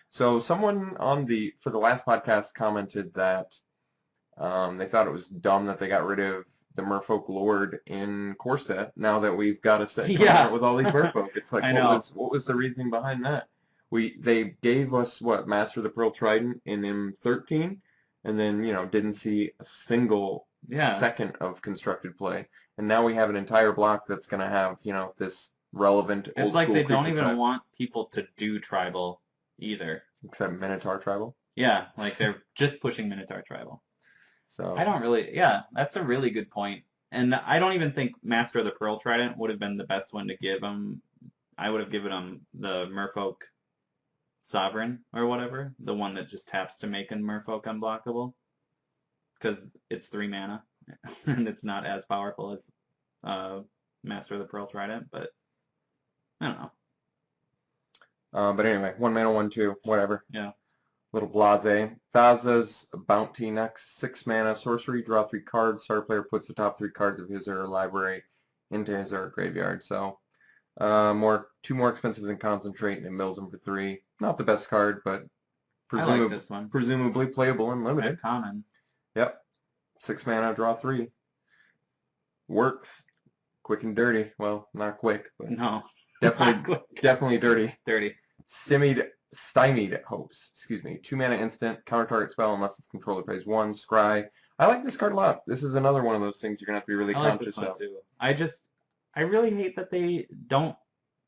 S4: So someone for the last podcast commented that they thought it was dumb that they got rid of the Merfolk Lord in core set now that we've got a set coming out with all these Merfolk. It's like, what was the reasoning behind that? They gave us, Master of the Pearl Trident in M13, and then, didn't see a single second of constructed play. And now we have an entire block that's going to have, this relevant
S3: old school. It's like they don't even want people to do tribal either.
S4: Except Minotaur tribal?
S3: Yeah, like they're just pushing Minotaur tribal.
S4: So
S3: I don't really, that's a really good point. And I don't even think Master of the Pearl Trident would have been the best one to give him. I would have given him the Merfolk Sovereign or whatever, the one that just taps to make a merfolk unblockable, because it's 3 mana and it's not as powerful as Master of the Pearl Trident, but I don't know.
S4: But anyway, 1 mana, 1/2, whatever.
S3: Yeah.
S4: Little blase. Thassa's Bounty next. 6 mana, sorcery, draw 3 cards. Starter player puts the top 3 cards of his or her library into his or her graveyard. So, 2 more expensive than Concentrate, and it mills them for 3. Not the best card, but
S3: I like this one.
S4: presumably playable and limited.
S3: Red common.
S4: Yep. 6 mana, draw 3. Works. Quick and dirty. Well, not quick, but
S3: No.
S4: definitely dirty.
S3: Dirty.
S4: Stymied Hopes. 2 mana instant. Counter target spell unless its controller pays 1. Scry. I like this card a lot. This is another one of those things you're going to have to be really
S3: I like
S4: conscious
S3: this one
S4: of.
S3: too. I really hate that they don't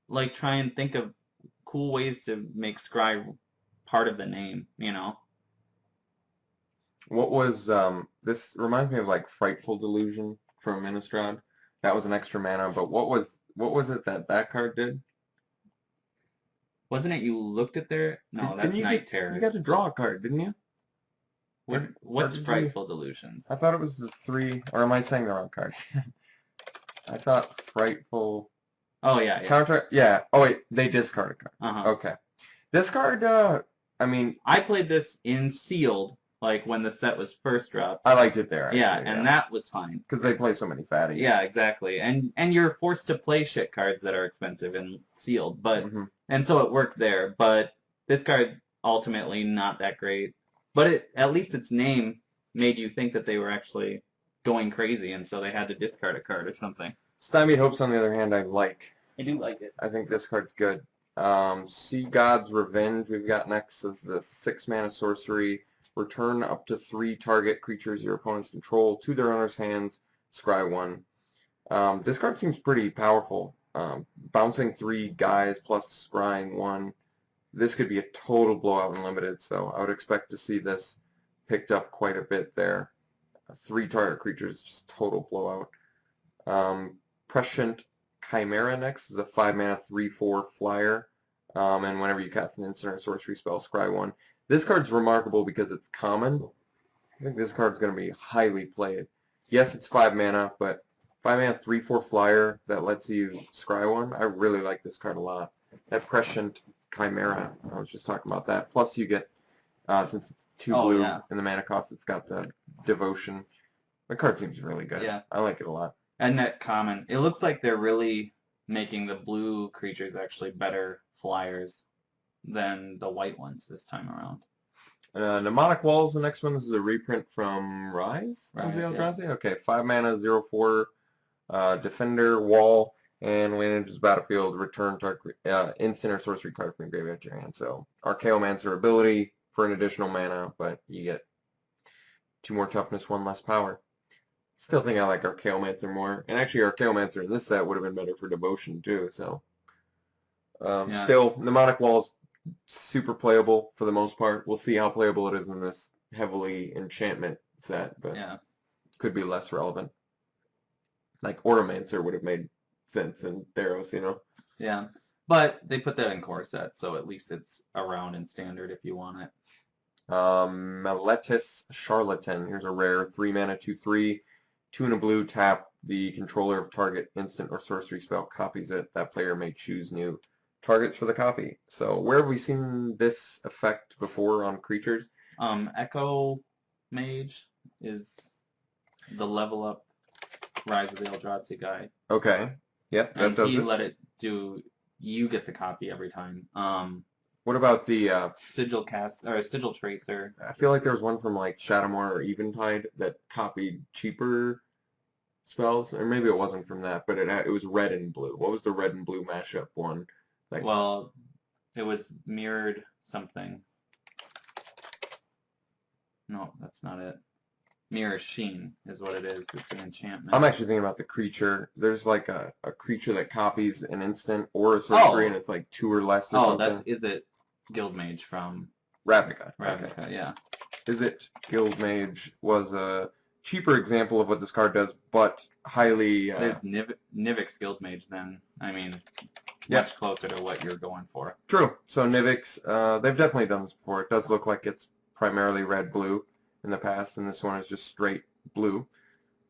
S3: like try and think of cool ways to make Scry part of the name, you know?
S4: What was, this reminds me of like Frightful Delusion from Innistrad. That was an extra mana, but what was it that card did?
S3: Wasn't it you looked at their... No, that's
S4: Didn't you
S3: Night
S4: You
S3: Terrors.
S4: got to draw a card, didn't you?
S3: What's
S4: did you-
S3: Frightful Delusions?
S4: I thought it was the 3, or am I saying the wrong card? I thought Frightful...
S3: Oh, yeah.
S4: Counter... Yeah. Oh, wait. They discard a card.
S3: Uh-huh.
S4: Okay. This card, I mean...
S3: I played this in Sealed, like when the set was first dropped.
S4: I liked it there, actually,
S3: Yeah, and that was fine.
S4: because they play so many fatties.
S3: Yeah, exactly. And you're forced to play shit cards that are expensive in Sealed, but
S4: Mhm.
S3: and so it worked there. But this card ultimately not that great. But at least its name made you think that they were actually going crazy, and so they had to discard a card or something.
S4: Stymied Hopes, on the other hand, I like.
S3: I do like it.
S4: I think this card's good. Sea God's Revenge we've got next is the 6 mana sorcery. Return up to 3 target creatures your opponents control to their owner's hands. Scry 1. This card seems pretty powerful. Bouncing 3 guys plus scrying 1. This could be a total blowout in limited, so I would expect to see this picked up quite a bit there. 3 target creatures, just total blowout. Prescient Chimera next is a 5 mana 3/4 flyer. And whenever you cast an instant or sorcery spell, scry 1. This card's remarkable because it's common. I think this card's going to be highly played. Yes, it's 5 mana, but 5 mana 3/4 flyer that lets you scry 1. I really like this card a lot. That Prescient Chimera, I was just talking about that. Plus you get, since it's 2 blue
S3: yeah.
S4: and the mana cost, it's got the Devotion. The card seems really good.
S3: Yeah.
S4: I like it a lot.
S3: And that common. It looks like they're really making the blue creatures actually better flyers than the white ones this time around.
S4: Mnemonic Walls, the next one. This is a reprint from Rise of the
S3: Rise,
S4: Eldrazi. Okay, 5 mana, 0/4, Defender, Wall, and when it enters the battlefield, return target instant or sorcery card from your graveyard to your hand. So, Archaeomancer ability for an additional mana, but you get 2 more toughness, 1 less power. Still think I like Archaeomancer more. And actually, Archaeomancer in this set would have been better for Devotion, too, so...
S3: Yeah.
S4: Still, Mnemonic Walls, super playable for the most part. We'll see how playable it is in this heavily enchantment set, but
S3: Yeah.
S4: could be less relevant. Like Automancer would have made sense in Theros, you know?
S3: Yeah. But they put that in core set, so at least it's around in standard if you want it.
S4: Meletis Charlatan. Here's a rare 3 mana 2/3, 2 and a blue, tap. The controller of target instant or sorcery spell copies it. That player may choose new targets for the copy. So where have we seen this effect before on creatures?
S3: Echo Mage is the level up Rise of the Eldrazi guy.
S4: Okay. Yep, that
S3: And
S4: does
S3: he
S4: it.
S3: let it do, you get the copy every time.
S4: What about the,
S3: Sigil Tracer.
S4: I feel like there was one from like Shadowmoor or Eventide that copied cheaper spells, or maybe it wasn't from that, but it was red and blue. What was the red and blue mashup one? Like,
S3: Well, it was mirrored something. No, that's not it. Mirror Sheen is what it is. It's an enchantment.
S4: I'm actually thinking about the creature. There's like a creature that copies an instant or a sorcery, and it's like 2 or less or something.
S3: Is it Guildmage from
S4: Ravnica.
S3: Ravnica?
S4: Okay.
S3: Yeah.
S4: Is it Guildmage was a cheaper example of what this card does, but highly...
S3: There's Nivix Guildmage then. I mean,
S4: Yeah.
S3: much closer to what you're going for.
S4: True. So Nivix, they've definitely done this before. It does look like it's primarily red-blue in the past, and this one is just straight blue.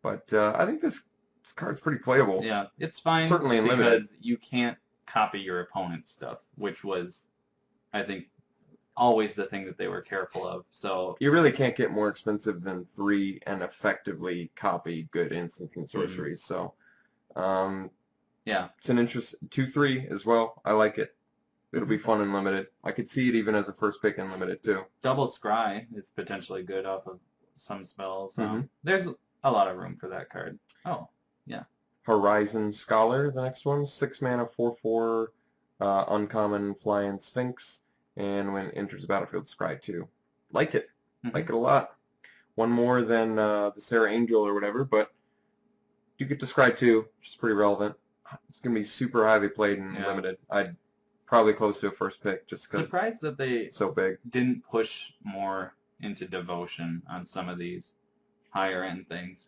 S4: But I think this card's pretty playable.
S3: Yeah, it's fine.
S4: Certainly in
S3: because
S4: limited.
S3: you can't copy your opponent's stuff, which was, I think, always the thing that they were careful of. So
S4: You really can't get more expensive than 3 and effectively copy good instants and sorceries. So,
S3: yeah,
S4: it's an interest 2/3 as well. I like it. It'll be fun in limited. I could see it even as a first pick in limited too.
S3: double scry is potentially good off of some spells.
S4: Mhm.
S3: There's a lot of room for that card. Oh,
S4: Horizon Scholar, the next one, 6 mana, 4/4, uncommon flying Sphinx, and when it enters the battlefield, scry 2. Like it. Like it a lot. One more than the Sarah Angel or whatever, but you get to scry 2, which is pretty relevant. It's going to be super highly played in limited. I'd probably close to a first pick just because
S3: surprised that they
S4: it's so big.
S3: didn't push more into devotion on some of these higher end things.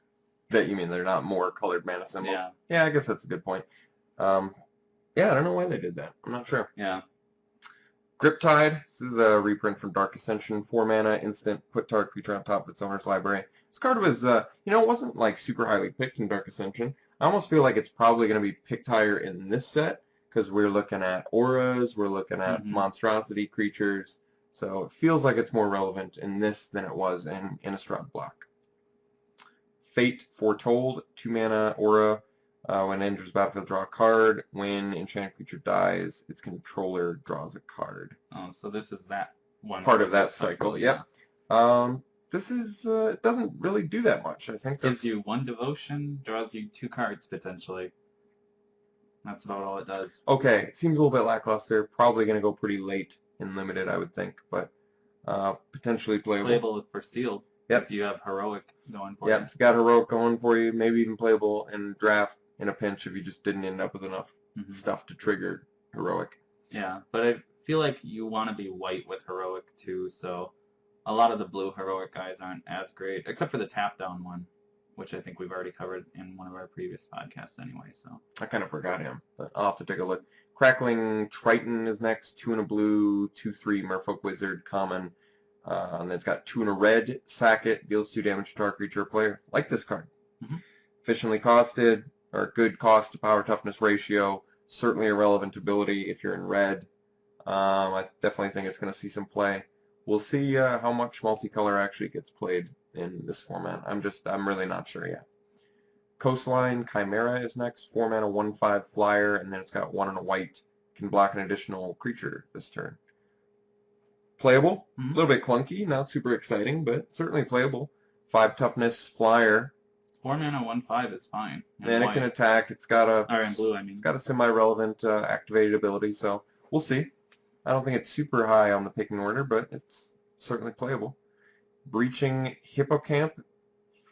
S4: That you mean they're not more colored mana symbols?
S3: Yeah.
S4: Yeah, I guess that's a good point. Yeah, I don't know why they did that. I'm not sure.
S3: Yeah.
S4: Griptide. This is a reprint from Dark Ascension. 4 mana, instant, put target creature on top of its owner's library. This card was, it wasn't like super highly picked in Dark Ascension. I almost feel like it's probably going to be picked higher in this set because we're looking at auras, we're looking at monstrosity creatures. So it feels like it's more relevant in this than it was in Innistrad block. Fate Foretold, 2 mana aura. When it enters the battlefield, draw a card. When enchanted creature dies, its controller draws a card.
S3: Oh, so this is that one.
S4: Part of that cycle, yep. This is, it doesn't really do that much. I think
S3: Gives
S4: that's...
S3: you 1 devotion, draws you 2 cards potentially. That's about all it does.
S4: Okay, it seems a little bit lackluster. Probably going to go pretty late in limited, I would think, but potentially playable.
S3: Playable for sealed.
S4: Yep.
S3: If you have heroic going for you.
S4: Yep, if you got heroic going for you, maybe even playable in draft in a pinch if you just didn't end up with enough stuff to trigger heroic.
S3: Yeah, but I feel like you want to be white with heroic too, so a lot of the blue heroic guys aren't as great, except for the tap down one, which I think we've already covered in one of our previous podcasts anyway. So
S4: I kind of forgot him, but I'll have to take a look. Crackling Triton is next, 2 in a blue, 2/3 Merfolk Wizard, common. And then it's got 2 in a red, sack it, deals 2 damage to target creature or player. Like this card. Efficiently costed, or good cost to power toughness ratio. Certainly a relevant ability if you're in red. I definitely think it's going to see some play. We'll see how much multicolor actually gets played in this format. I'm really not sure yet. Coastline Chimera is next, 4 mana, 1/5 flyer, and then it's got 1 in a white. Can block an additional creature this turn. Playable, a little bit clunky, not super exciting, but certainly playable. 5 toughness flyer.
S3: 4 mana 1/5 is fine.
S4: And it can attack. It's got a
S3: or in blue, I mean.
S4: It's got a semi-relevant activated ability, so we'll see. I don't think it's super high on the picking order, but it's certainly playable. Breaching Hippocamp,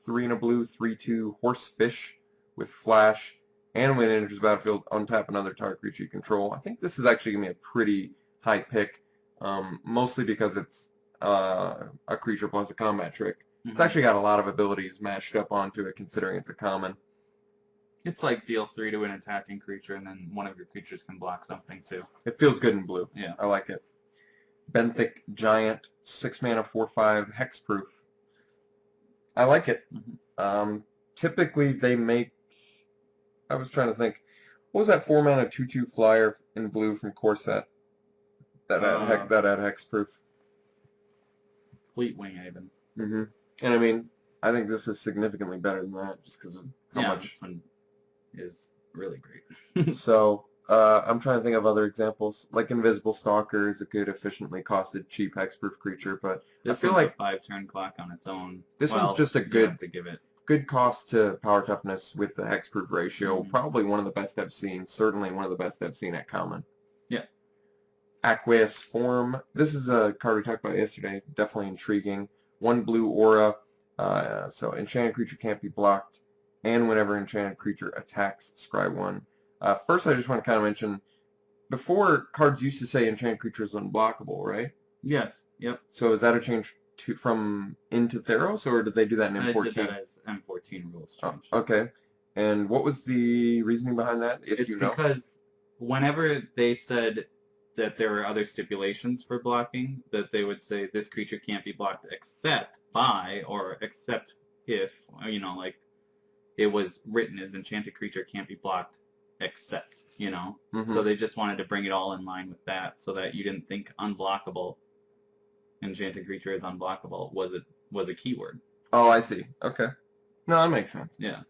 S4: 3 in a blue, 3/2 Horsefish with flash, and when it enters the battlefield, untap another target creature you control. I think this is actually going to be a pretty high pick. Mostly because it's a creature plus a combat trick. It's actually got a lot of abilities mashed up onto it, considering it's a common.
S3: It's like deal 3 to an attacking creature, and then one of your creatures can block something too.
S4: It feels good in blue.
S3: Yeah.
S4: I like it. Benthic Giant, 6 mana, 4/5, hexproof. I like it. Typically they make... I was trying to think. What was that 4 mana 2/2 flyer in blue from Corset? That had hexproof.
S3: Fleetwing Haven.
S4: And I mean, I think this is significantly better than that, just because of how much.
S3: This one is really great.
S4: So I'm trying to think of other examples. Like Invisible Stalker is a good, efficiently costed, cheap hexproof creature, but
S3: this
S4: I feel like
S3: a 5-turn clock on its own.
S4: This one's just a good
S3: to give it
S4: good cost to power toughness with the hexproof ratio. Probably one of the best I've seen. Certainly one of the best I've seen at common.
S3: Yeah.
S4: Aqueous Form. This is a card we talked about yesterday. Definitely intriguing. 1 blue aura. So enchanted creature can't be blocked. And whenever enchanted creature attacks, scry 1. First, I just want to kind of mention, before cards used to say enchanted creature is unblockable, right?
S3: Yes. Yep.
S4: So is that a change from into Theros, or did they do that in M14?
S3: I did that as M14 rules change.
S4: Okay. And what was the reasoning behind that, if
S3: It's
S4: you know?
S3: because whenever they said that there were other stipulations for blocking, that they would say this creature can't be blocked except by, or except if, you know, like it was written as enchanted creature can't be blocked except, you know.
S4: Mhm.
S3: So they just wanted to bring it all in line with that, so that you didn't think unblockable, enchanted creature is unblockable, was a keyword.
S4: Oh, I see. Okay. No, that makes sense.
S3: Yeah.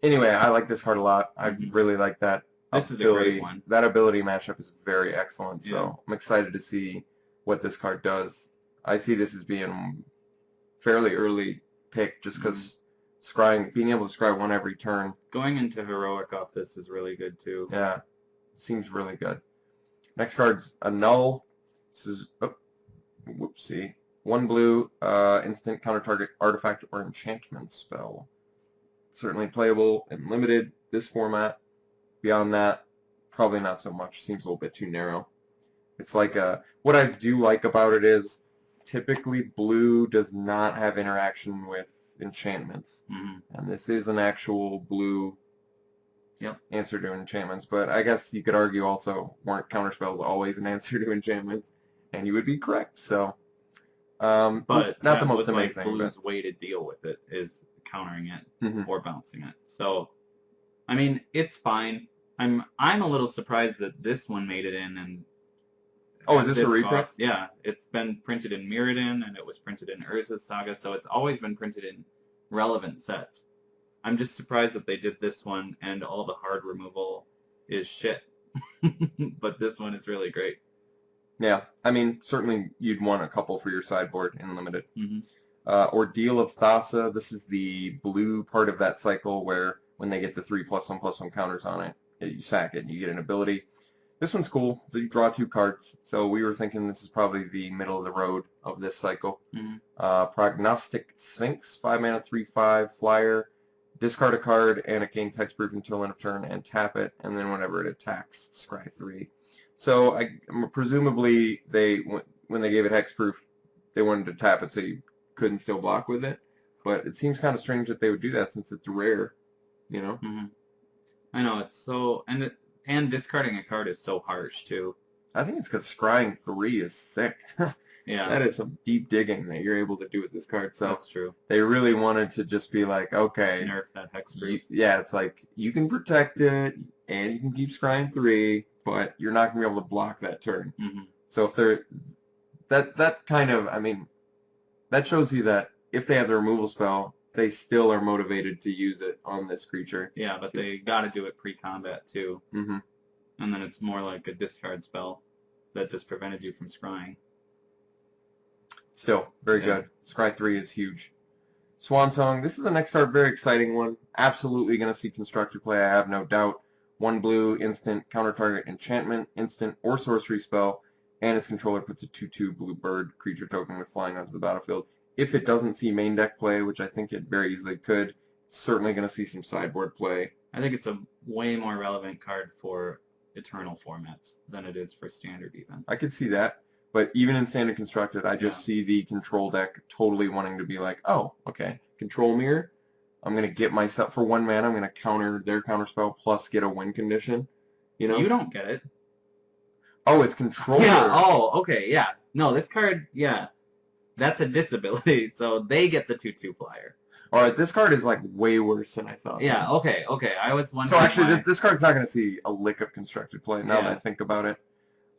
S4: Anyway, I like this card a lot. I
S3: Mhm.
S4: really like that
S3: This is a
S4: ability.
S3: great one.
S4: That ability matchup is very excellent, so
S3: Yeah.
S4: I'm excited to see what this card does. I see this as being fairly early pick just because being able to scry one every turn,
S3: Going into heroic off this is really good too.
S4: yeah, seems really good. Next card's a null. This is, whoopsie. 1 blue, instant counter target artifact or enchantment spell. Certainly playable in limited, this format. Beyond that, probably not so much. Seems a little bit too narrow. It's like what I do like about it is typically blue does not have interaction with enchantments.
S3: Mm-hmm.
S4: And this is an actual blue
S3: Yep.
S4: answer to enchantments. But I guess you could argue also weren't counterspells always an answer to enchantments? And you would be correct. So,
S3: But
S4: not the
S3: that
S4: most
S3: was
S4: amazing.
S3: like Blue's way to deal with it is countering it
S4: Mhm.
S3: or bouncing it. So, I mean, it's fine. I'm a little surprised that this one made it in. And
S4: Oh,
S3: at
S4: is this a reprint?
S3: cost. Yeah, it's been printed in Mirrodin, and it was printed in Urza's Saga, so it's always been printed in relevant sets. I'm just surprised that they did this one, and all the hard removal is shit. But this one is really great.
S4: Yeah, I mean, certainly you'd want a couple for your sideboard in limited.
S3: Mhm.
S4: Ordeal of Thassa, this is the blue part of that cycle where when they get the 3+1/+1 counters on it, you sack it and you get an ability. This one's cool. You draw 2 cards, so we were thinking this is probably the middle of the road of this cycle.
S3: Mhm.
S4: Prognostic Sphinx, 5 mana, 3/5, flyer. Discard a card and it gains hexproof until end of turn and tap it, and then whenever it attacks, scry 3. So presumably when they gave it hexproof, they wanted to tap it so you couldn't still block with it. But it seems kind of strange that they would do that since it's rare, you know?
S3: Mm-hmm. I know, it's so... And discarding a card is so harsh, too.
S4: I think it's because scrying 3 is sick.
S3: Yeah.
S4: That is some deep digging that you're able to do with this card. So
S3: that's true.
S4: they really wanted to just be like, okay.
S3: Nerf that hexproof.
S4: Yeah, it's like, you can protect it, and you can keep scrying 3, but you're not going to be able to block that turn.
S3: Mm-hmm.
S4: So if they're... That kind of, I mean, that shows you that if they have the removal spell, they still are motivated to use it on this creature.
S3: Yeah, but they got to do it pre-combat, too.
S4: Mm-hmm.
S3: And then it's more like a discard spell that just prevented you from scrying.
S4: Still, very
S3: Yeah.
S4: good. Scry 3 is huge. Swan Song, this is the next card, very exciting one. Absolutely going to see constructed play, I have no doubt. 1 blue, instant, counter target, enchantment, instant, or sorcery spell, and its controller puts a 2/2 blue bird creature token with flying onto the battlefield. If it doesn't see main deck play, which I think it very easily could, it's certainly going to see some sideboard play.
S3: I think it's a way more relevant card for Eternal formats than it is for Standard, even.
S4: I could see that, but even in Standard Constructed, I just
S3: Yeah.
S4: see the control deck totally wanting to be like, oh, okay, control mirror, I'm going to get myself, for 1 mana, I'm going to counter their counterspell plus get a win condition, you know?
S3: You don't get it.
S4: Oh, it's controller.
S3: Yeah, oh, okay, yeah. No, this card, yeah. That's a disability, so they get the 2/2 flyer.
S4: All right, this card is like way worse than I thought.
S3: Yeah, okay. I was
S4: So
S3: wondering
S4: actually,
S3: why.
S4: this card's not going to see a lick of constructed play now that I think about it.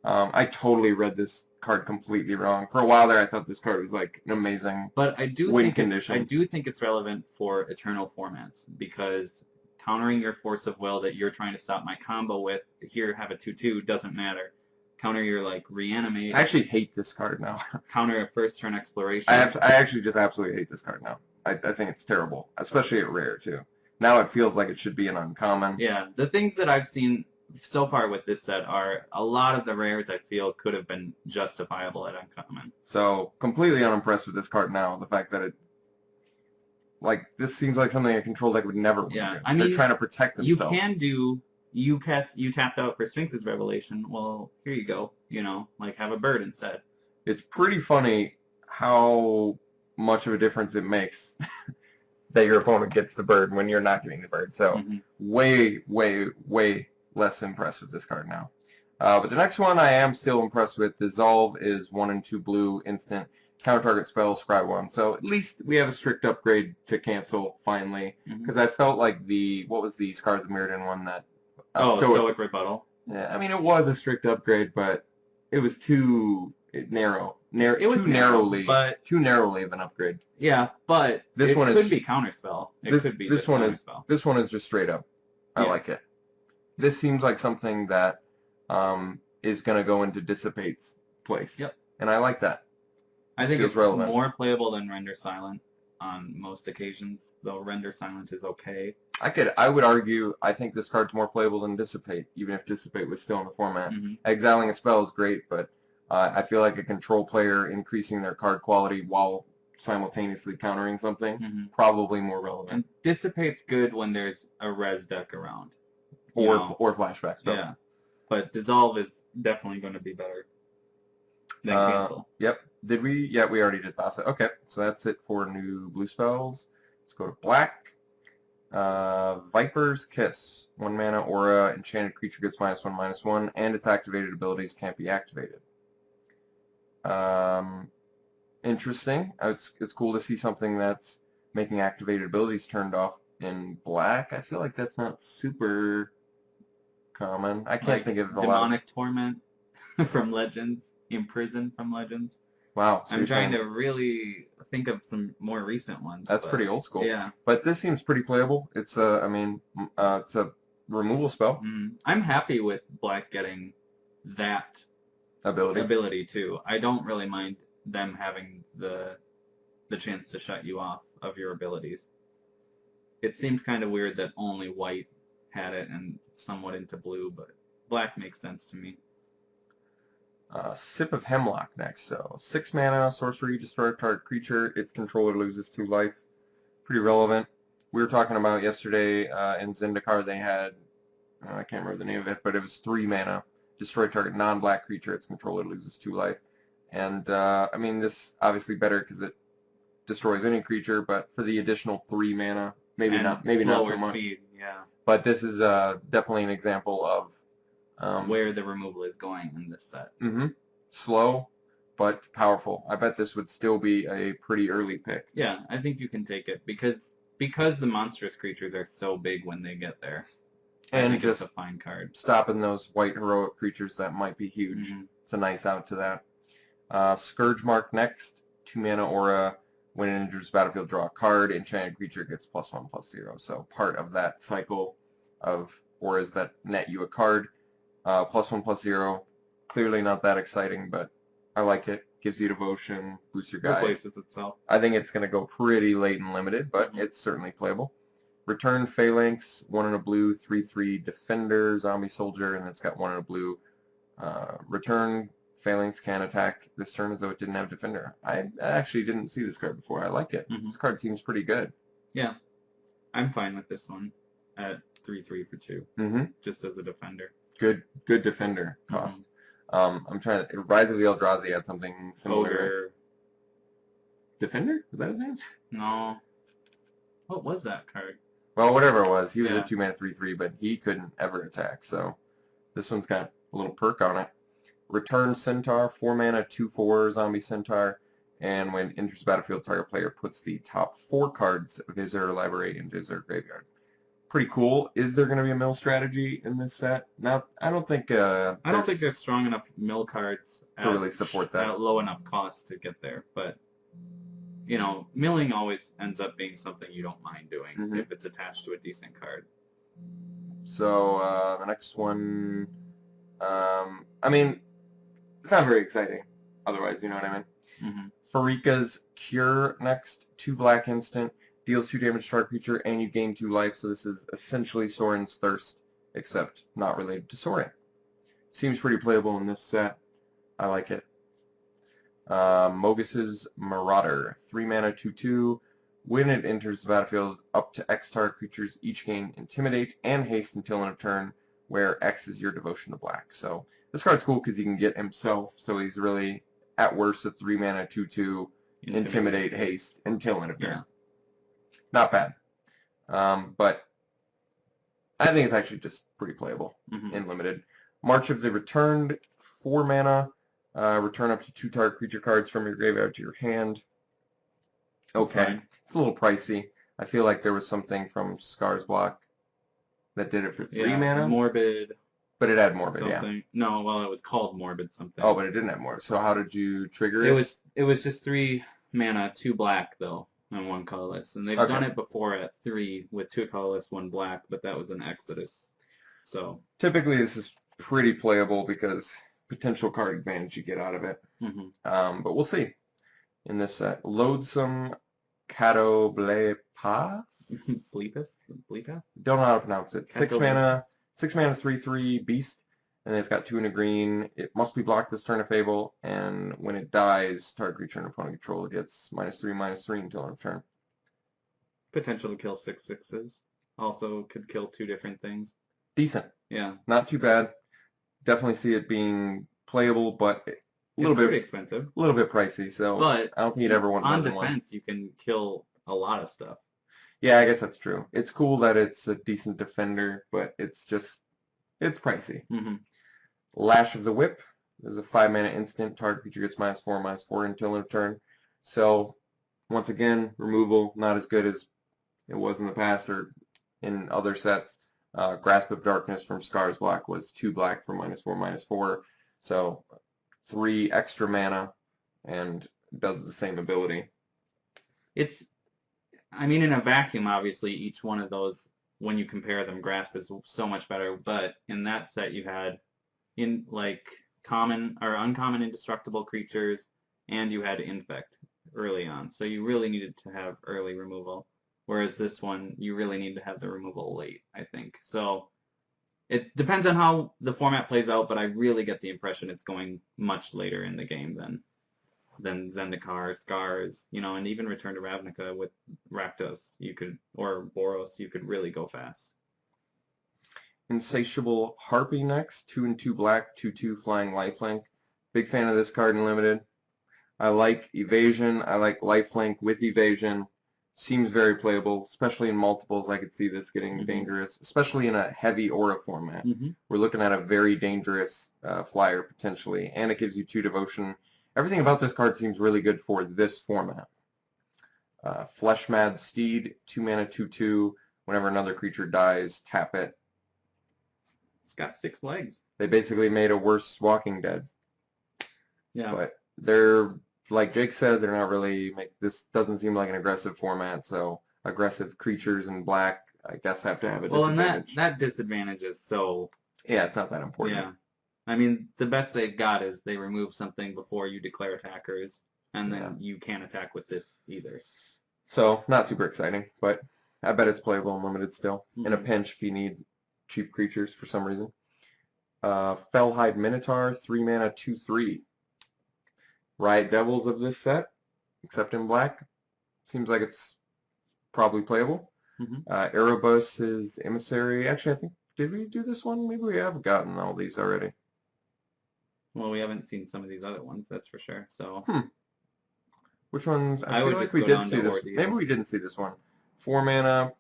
S4: I totally read this card completely wrong. For a while there, I thought this card was like an amazing
S3: But I do
S4: win
S3: think
S4: condition.
S3: I do think it's relevant for Eternal formats because countering your Force of Will that you're trying to stop my combo with, here have a 2/2, doesn't matter. Counter your like reanimate.
S4: I actually hate this card now.
S3: Counter a first turn exploration.
S4: I actually just absolutely hate this card now. I think it's terrible, especially at rare too. Now it feels like it should be an uncommon.
S3: Yeah, the things that I've seen so far with this set are a lot of the rares I feel could have been justifiable at uncommon.
S4: So completely unimpressed with this card now. The fact that this seems like something a control deck would never want
S3: Yeah,
S4: to do.
S3: I
S4: They're
S3: mean,
S4: trying to protect
S3: You
S4: themselves.
S3: can do, you tapped out for Sphinx's Revelation. Well, here you go. You know, like have a bird instead.
S4: It's pretty funny how much of a difference it makes that your opponent gets the bird when you're not getting the bird. So way, way, way less impressed with this card now. But the next one I am still impressed with. Dissolve is 1 and 2 blue instant. Counter target spell, scry 1. So at least we have a strict upgrade to cancel finally. Because I felt like what was the Scars of Mirrodin one that...
S3: Stoic Rebuttal.
S4: Yeah, I mean, it was a strict upgrade, but it was too narrow.
S3: It was
S4: too narrowly of an upgrade.
S3: Yeah, but
S4: this one
S3: could be counterspell.
S4: This one is just straight up. I like it. This seems like something that is going to go into Dissipate's place.
S3: Yep.
S4: And I like that.
S3: I think it's more playable than Render Silent on most occasions, though Render Silent is okay.
S4: I would argue, I think this card's more playable than Dissipate, even if Dissipate was still in the format. Exiling a spell is great, but I feel like a control player increasing their card quality while simultaneously countering something, probably more relevant.
S3: And Dissipate's good when there's a res deck around.
S4: Or flashback spells.
S3: Yeah. But Dissolve is definitely going to be better than Cancel.
S4: Yep. Did we? Yeah, we already did Thassa. Okay, so that's it for new blue spells. Let's go to black. Viper's Kiss. 1 mana aura, enchanted creature gets -1/-1, and its activated abilities can't be activated. Interesting. It's cool to see something that's making activated abilities turned off in black. I feel like that's not super common. I can't think of a lot.
S3: Demonic Torment from Legends. Imprison from Legends.
S4: Wow.
S3: So I'm trying to really think of some more recent ones.
S4: That's pretty old school.
S3: Yeah.
S4: But this seems pretty playable. It's a removal spell.
S3: I'm happy with black getting that ability too. I don't really mind them having the chance to shut you off of your abilities. It seemed kind of weird that only white had it and somewhat into blue, but black makes sense to me.
S4: Sip of Hemlock next. So 6 mana, sorcery, destroy a target creature. Its controller loses 2 life. Pretty relevant. We were talking about yesterday in Zendikar they had, I can't remember the name of it, but it was 3 mana. Destroy target non-black creature. Its controller loses 2 life. And I mean, this obviously better because it destroys any creature, but for the additional 3 mana, maybe not so much.
S3: Speed, yeah.
S4: But this is definitely an example of
S3: where the removal is going in this set.
S4: Slow, but powerful. I bet this would still be a pretty early pick.
S3: Yeah, I think you can take it because the monstrous creatures are so big when they get there.
S4: And
S3: just
S4: just
S3: a fine card.
S4: Stopping those white heroic creatures that might be huge. It's a nice out to that. Scourge Mark next. 2 mana aura. When it enters the battlefield, draw a card. Enchanted creature gets +1/+0. So part of that cycle of auras that net you a card. +1/+0. Clearly not that exciting, but I like it. Gives you devotion, boosts your guy.
S3: Replaces itself.
S4: I think it's going to go pretty late and limited, but it's certainly playable. Return Phalanx, 1 and a blue, 3/3 defender, zombie soldier, and it's got 1 and a blue. Return Phalanx can attack this turn as though it didn't have defender. I actually didn't see this card before. I like it. This card seems pretty good.
S3: Yeah, I'm fine with this one at 3/3 for 2, just as a defender.
S4: Good defender cost. I'm trying to... Rise of the Eldrazi had something similar.
S3: Ogre.
S4: Defender? Was that his name?
S3: No. What was that card?
S4: Well, whatever it was. He was a 2 mana 3/3, but he couldn't ever attack, so this one's got a little perk on it. Return Centaur, 4 mana, 2/4 zombie centaur, and when enters the battlefield, target player puts the top 4 cards of his or her library into his or her graveyard. Pretty cool. Is there going to be a mill strategy in this set? Now, I don't think
S3: there's strong enough mill cards
S4: to really support that
S3: at low enough cost to get there. But you know, milling always ends up being something you don't mind doing if it's attached to a decent card.
S4: So the next one, I mean, it's not very exciting. Otherwise, you know what I mean. Farika's Cure next. 2 black instant. Deals 2 damage to our creature, and you gain 2 life, so this is essentially Sorin's Thirst, except not related to Sorin. Seems pretty playable in this set. I like it. Mogus's Marauder, 3 mana, 2/2. When it enters the battlefield, up to X target creatures each gain Intimidate and Haste until end of turn, where X is your devotion to black. So this card's cool because he can get himself, so he's really, at worst, a 3 mana, 2/2, Intimidate, Haste until end of turn. Not bad. But I think it's actually just pretty playable in limited. March of the Returned, 4 mana. Return up to 2 target creature cards from your graveyard to your hand. Okay. It's a little pricey. I feel like there was something from Scar's Block that did it for 3 mana.
S3: Morbid.
S4: But it had Morbid,
S3: something.
S4: yeah.
S3: No, well, it was called Morbid something.
S4: Oh, but it didn't have Morbid. So how did you trigger it?
S3: It was just 3 mana, 2 black, though, and 1 colorless. And they've done it before at 3 with 2 colorless, 1 black, but that was an Exodus. So
S4: typically this is pretty playable because potential card advantage you get out of it. But we'll see. In this set, Loathsome Catoblepas?
S3: Bleepas?
S4: Don't know how to pronounce it. 6 mana, 3/3 beast, and it's got 2 and a green. It must be blocked this turn of Fable, and when it dies, target creature and opponent controller gets -3/-3 until end of turn.
S3: Potential to kill 6/6s. Also could kill 2 different things.
S4: Decent.
S3: Yeah.
S4: Not too bad. Definitely see it being playable, but a little
S3: pretty expensive.
S4: A little bit pricey, so
S3: but
S4: I don't think you'd ever want
S3: on
S4: more than
S3: defense,
S4: one.
S3: you can kill a lot of stuff.
S4: Yeah, I guess that's true. It's cool that it's a decent defender, but it's pricey. Lash of the Whip is a 5 mana instant. Target creature gets -4/-4 until end of turn. So, once again, removal not as good as it was in the past or in other sets. Grasp of Darkness from Scar's Block was 2 black for -4/-4. So 3 extra mana and does the same ability.
S3: I mean, in a vacuum, obviously, each one of those, when you compare them, Grasp is so much better. But in that set, you had common or uncommon indestructible creatures, and you had Infect early on. So you really needed to have early removal. Whereas this one, you really need to have the removal late, I think. So it depends on how the format plays out, but I really get the impression it's going much later in the game than Zendikar, Scars, and even Return to Ravnica with Rakdos, or Boros, you could really go fast.
S4: Insatiable Harpy next, 2 and 2 black, 2/2 flying lifelink. Big fan of this card in limited. I like evasion. I like lifelink with evasion. Seems very playable, especially in multiples. I could see this getting dangerous, especially in a heavy aura format. We're looking at a very dangerous flyer potentially, and it gives you 2 devotion. Everything about this card seems really good for this format. Fleshmad Steed, 2 mana, 2/2. Whenever another creature dies, tap it.
S3: It's got 6 legs.
S4: They basically made a worse Walking Dead.
S3: Yeah.
S4: But they're, like Jake said, they're not really, this doesn't seem like an aggressive format, so aggressive creatures in black, I guess, have to have a disadvantage.
S3: And that disadvantage is so...
S4: Yeah, it's not that important.
S3: Yeah. I mean, the best they've got is they remove something before you declare attackers, and then you can't attack with this either.
S4: So, not super exciting, but I bet it's playable and limited still. In a pinch if you need cheap creatures for some reason. Fellhide Minotaur, 3 mana, 2/3. Riot Devils of this set, except in black. Seems like it's probably playable. Erebus' Emissary. Actually, I think, did we do this one? Maybe we have gotten all these already.
S3: Well, we haven't seen some of these other ones, that's for sure. So,
S4: which ones? I
S3: would
S4: feel like
S3: just
S4: we
S3: go
S4: did
S3: down
S4: see
S3: to
S4: this.
S3: Ordeal.
S4: Maybe we didn't see this one. 4 mana,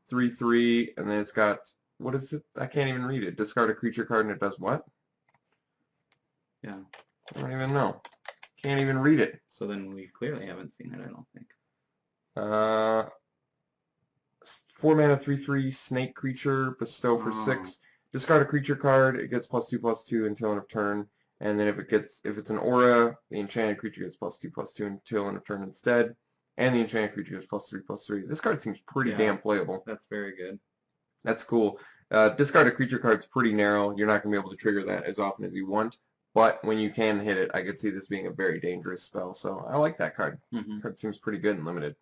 S4: 3/3, and then it's got, what is it? I can't even read it. Discard a creature card and it does what?
S3: Yeah.
S4: I don't even know. Can't even read it.
S3: So then we clearly haven't seen it, I don't think.
S4: 4 mana, 3/3, snake creature, bestow for 6. Discard a creature card, it gets +2/+2 until end of turn. And then if it's an aura, the enchanted creature gets +2/+2 until end of turn instead. And the enchanted creature gets +3/+3. This card seems pretty damn playable.
S3: That's very good.
S4: That's cool. Discard a creature card's pretty narrow. You're not going to be able to trigger that as often as you want. But when you can hit it, I could see this being a very dangerous spell. So I like that card. Card seems pretty good and limited.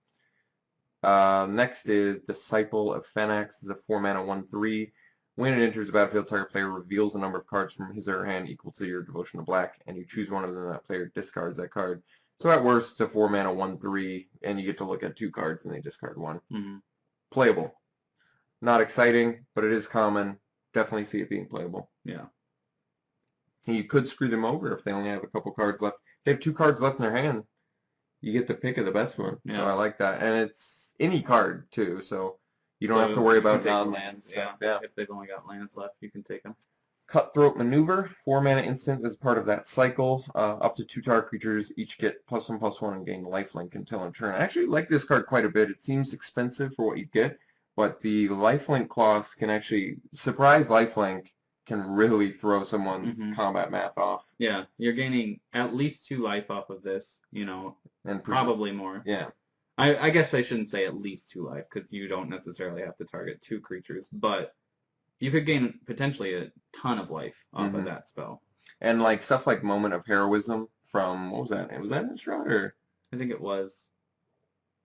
S4: Next is Disciple of Phenax. This is a 4 mana 1/3. When it enters the battlefield, target player reveals a number of cards from his or her hand equal to your devotion to black, and you choose one of them. That player discards that card. So at worst, it's a 4 mana 1/3, and you get to look at 2 cards, and they discard 1. Playable. Not exciting, but it is common. Definitely see it being playable.
S3: Yeah.
S4: You could screw them over if they only have a couple cards left. If they have 2 cards left in their hand, you get to pick of the best one.
S3: Yeah.
S4: So I like that. And it's any card too, so you don't
S3: So
S4: have to worry
S3: you can
S4: about
S3: take
S4: non-land
S3: lands,
S4: stuff.
S3: yeah. If they've only got lands left, you can take them.
S4: Cutthroat Maneuver, 4-mana instant as part of that cycle. Up to 2 target creatures each get +1/+1 and gain lifelink until in turn. I actually like this card quite a bit. It seems expensive for what you get, but the lifelink clause can actually, surprise lifelink can really throw someone's combat math off.
S3: Yeah, you're gaining at least 2 life off of this,
S4: And
S3: probably more.
S4: Yeah.
S3: I guess I shouldn't say at least 2 life, because you don't necessarily have to target 2 creatures, but you could gain potentially a ton of life off of that spell.
S4: And like stuff like Moment of Heroism from, what was that? Was that Innistrad or?
S3: I think it was.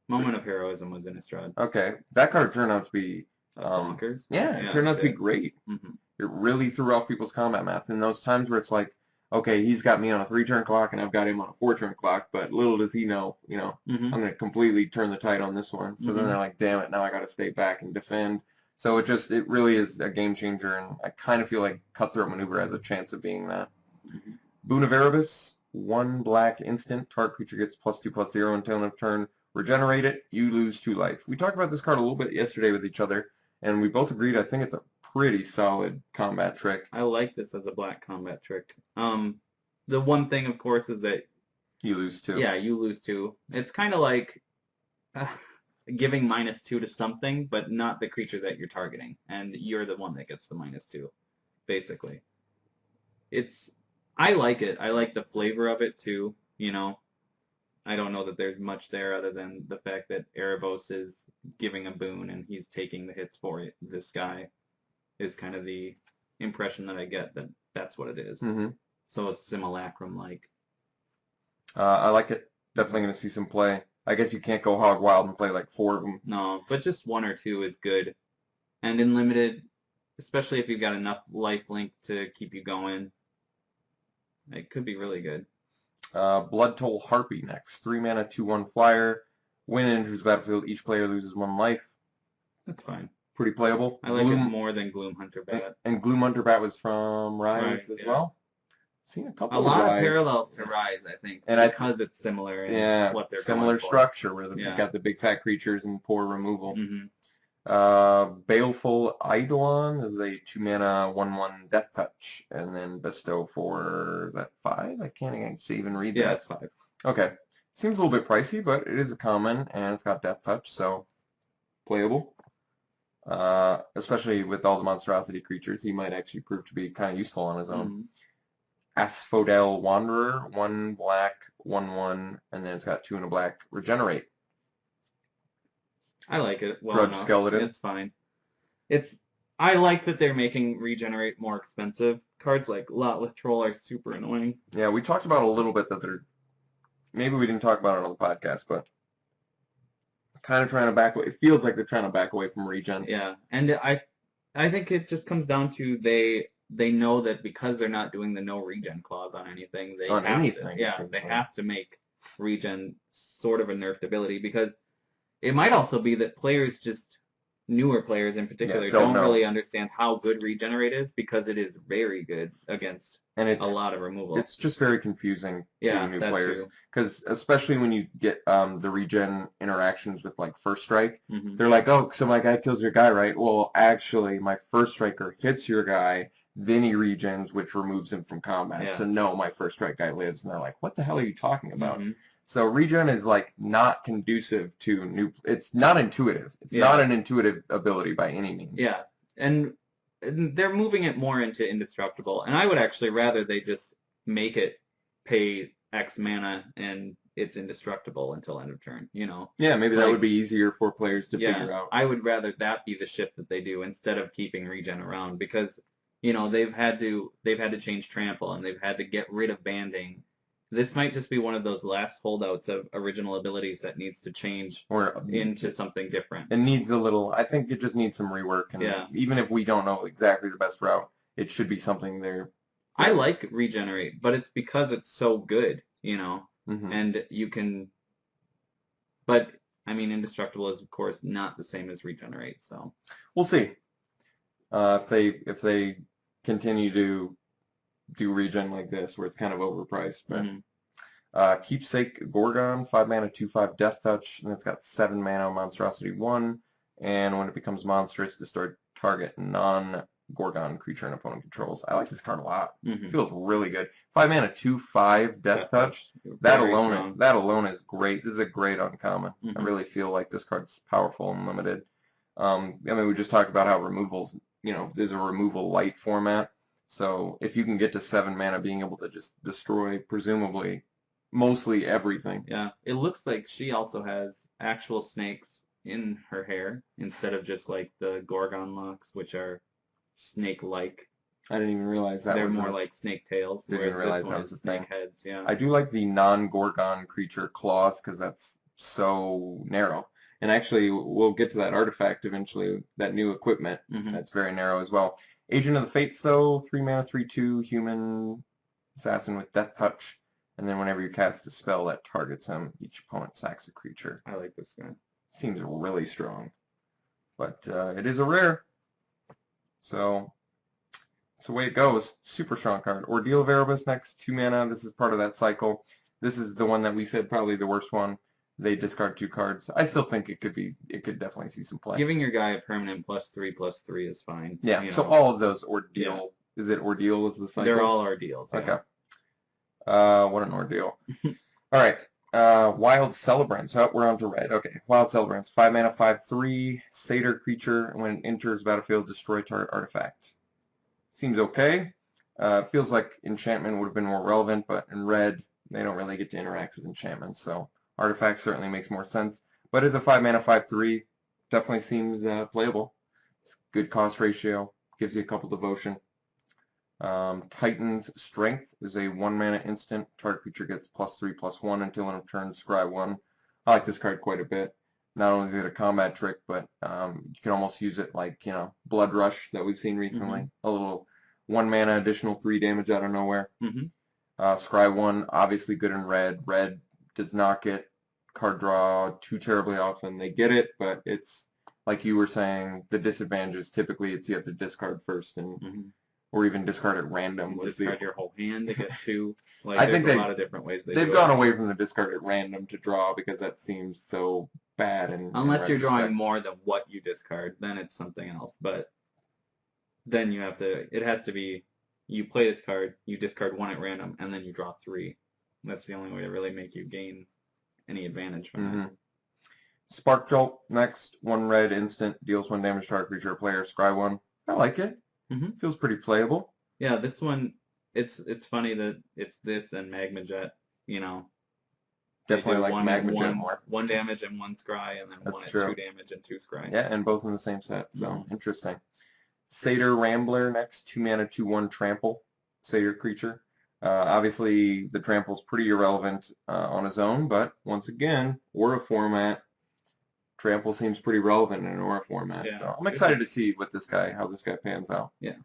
S3: Moment of Heroism was Innistrad.
S4: Okay, that card turned out to be
S3: bonkers.
S4: Yeah, it turned out to be great. It really threw off people's combat math. In those times where it's like, okay, he's got me on a 3-turn clock and I've got him on a 4-turn clock, but little does he know, I'm going to completely turn the tide on this one. So then they're like, damn it, now I got to stay back and defend. So it really is a game changer, and I kind of feel like Cutthroat Maneuver has a chance of being that. Boon of Erebus, 1 black instant. Target creature gets +2/+0 until end of turn. Regenerate it, you lose 2 life. We talked about this card a little bit yesterday with each other, and we both agreed I think it's a pretty solid combat trick.
S3: I like this as a black combat trick. The one thing, of course, is that
S4: you lose 2.
S3: Yeah, you lose 2. It's kind of like giving -2 to something, but not the creature that you're targeting, and you're the one that gets the -2, basically. I like it. I like the flavor of it too. I don't know that there's much there other than the fact that Erebos is giving a boon and he's taking the hits for it. This guy is kind of the impression that I get that that's what it is. So a simulacrum-like.
S4: I like it. Definitely going to see some play. I guess you can't go hog wild and play like 4 of them.
S3: No, but just 1 or 2 is good. And in limited, especially if you've got enough lifelink to keep you going, it could be really good.
S4: Blood Toll Harpy next. 3-mana, 2/1 flyer. When it enters the battlefield, each player loses 1 life.
S3: That's fine.
S4: Pretty playable.
S3: I like it more than Gloomhunter Bat.
S4: And Gloomhunter Bat was from Rise as well. Seen a couple
S3: a
S4: of
S3: lot
S4: Rise.
S3: of parallels to Rise, I think,
S4: and
S3: because it's similar in what they're
S4: similar
S3: going for.
S4: structure where you've got the big fat creatures and poor removal. Baleful Eidolon is a 2-mana 1/1 Death Touch, and then Bestow for, is that 5? I can't actually even read that.
S3: Yeah, it's 5.
S4: Okay. Seems a little bit pricey, but it is a common, and it's got Death Touch, so playable. Especially with all the monstrosity creatures, he might actually prove to be kind of useful on his own. Asphodel Wanderer, 1 black, 1/1, and then it's got 2 and a black. Regenerate.
S3: I like it. Well
S4: Grudge
S3: enough.
S4: Skeleton.
S3: It's fine. I like that they're making Regenerate more expensive. Cards like Lotless Troll are super annoying.
S4: Yeah, we talked about a little bit that they're, maybe we didn't talk about it on the podcast, but kind of trying to back away. It feels like they're trying to back away from regen.
S3: Yeah, and I think it just comes down to they know that because they're not doing the no regen clause on anything, they have to make regen sort of a nerfed ability, because it might also be that players, just newer players in particular, don't really understand how good Regenerate is, because it is very good against a lot of removal.
S4: It's just very confusing to new players, because especially when you get the regen interactions with like First Strike, they're like, oh, so my guy kills your guy, right? Well, actually, my First Striker hits your guy, then he regens, which removes him from combat.
S3: Yeah.
S4: So no, my First Strike guy lives, and they're like, what the hell are you talking about? So regen is like not conducive to new. It's not intuitive. It's not an intuitive ability by any means.
S3: Yeah, and they're moving it more into indestructible, and I would actually rather they just make it pay X mana and it's indestructible until end of turn.
S4: Yeah, maybe that would be easier for players to figure out.
S3: I would rather that be the shift that they do instead of keeping regen around, because they've had to change trample, and they've had to get rid of banding. This might just be one of those last holdouts of original abilities that needs to change into something different.
S4: It needs a little, I think it just needs some rework. And even if we don't know exactly the best route, it should be something there.
S3: I like Regenerate, but it's because it's so good, and you can, but I mean, Indestructible is of course not the same as Regenerate, so.
S4: We'll see. If they continue to do regen like this, where it's kind of overpriced. But Keepsake Gorgon, 5 mana, 2/5 Death Touch, and it's got 7 mana, Monstrosity 1, and when it becomes monstrous, destroy target non-Gorgon creature an opponent controls. I like this card a lot. It feels really good. 5 mana, 2/5 Death Touch. That alone is great. This is a great uncommon. I really feel like this card's powerful and limited. I mean, we just talked about how removals, there's a removal light format. So if you can get to 7 mana, being able to just destroy, presumably, mostly everything.
S3: Yeah, it looks like she also has actual snakes in her hair instead of just like the Gorgon locks, which are snake-like.
S4: I didn't even realize that.
S3: They're more like snake tails.
S4: Didn't realize that was a thing.
S3: Snake heads. Yeah.
S4: I do like the non-Gorgon creature claws because that's so narrow. And actually, we'll get to that artifact eventually. That new equipment that's very narrow as well. Agent of the Fates, though, 3 mana, 3/2 human assassin with Death Touch. And then whenever you cast a spell that targets him, each opponent sacks a creature.
S3: I like this guy.
S4: Seems really strong. But it is a rare. So that's the way it goes. Super strong card. Ordeal of Erebus next, 2 mana. This is part of that cycle. This is the one that we said probably the worst one. They discard 2 cards. I still think it could definitely see some play.
S3: Giving your guy a permanent +3/+3 is fine.
S4: Yeah, so all of those Ordeal. Yeah. Is it Ordeal is the cycle?
S3: They're all Ordeals. Yeah.
S4: Okay. What an ordeal. All right. Wild Celebrants. Oh, we're on to red. Okay. Wild Celebrants. 5 mana, 5/3. Satyr creature. When it enters battlefield, destroy target artifact. Seems okay. Feels like enchantment would have been more relevant, but in red, they don't really get to interact with enchantments, so artifact certainly makes more sense. But as a 5 mana, 5/3, definitely seems playable. It's good cost ratio. Gives you a couple devotion. Titan's Strength is a 1 mana instant. Target creature gets +3/+1 until end of turn. Scry 1. I like this card quite a bit. Not only is it a combat trick, but you can almost use it like, Blood Rush that we've seen recently. A little 1 mana additional 3 damage out of nowhere. Scry 1, obviously good in red. Red does not get card draw too terribly often. They get it, but it's, like you were saying, the disadvantage is typically you have to discard first and or even discard at random.
S3: Discard your whole hand to get 2.
S4: I think
S3: there's a lot of different ways
S4: they've gone away from the discard at random to draw because that seems so bad.
S3: Unless you're drawing more than what you discard, then it's something else. But then it has to be, you play this card, you discard 1 at random, and then you draw 3. That's the only way to really make you gain any advantage from it.
S4: Spark Jolt next, 1 red instant, deals 1 damage to target creature or player. Scry 1. I like it. Feels pretty playable.
S3: Yeah, this one, it's funny that it's this and Magma Jet,
S4: Definitely like Magma Jet more.
S3: 1 damage and 1 scry, and then
S4: That's
S3: 1 at
S4: true.
S3: 2 damage and 2 scry.
S4: Yeah, and both in the same set, so interesting. Satyr Rambler next, 2 mana, 2/1 trample. Satyr creature. Obviously, the trample's pretty irrelevant on his own, but once again, Aura format. Trample seems pretty relevant in an Aura format, so I'm excited to see how this guy pans out.
S3: Yeah.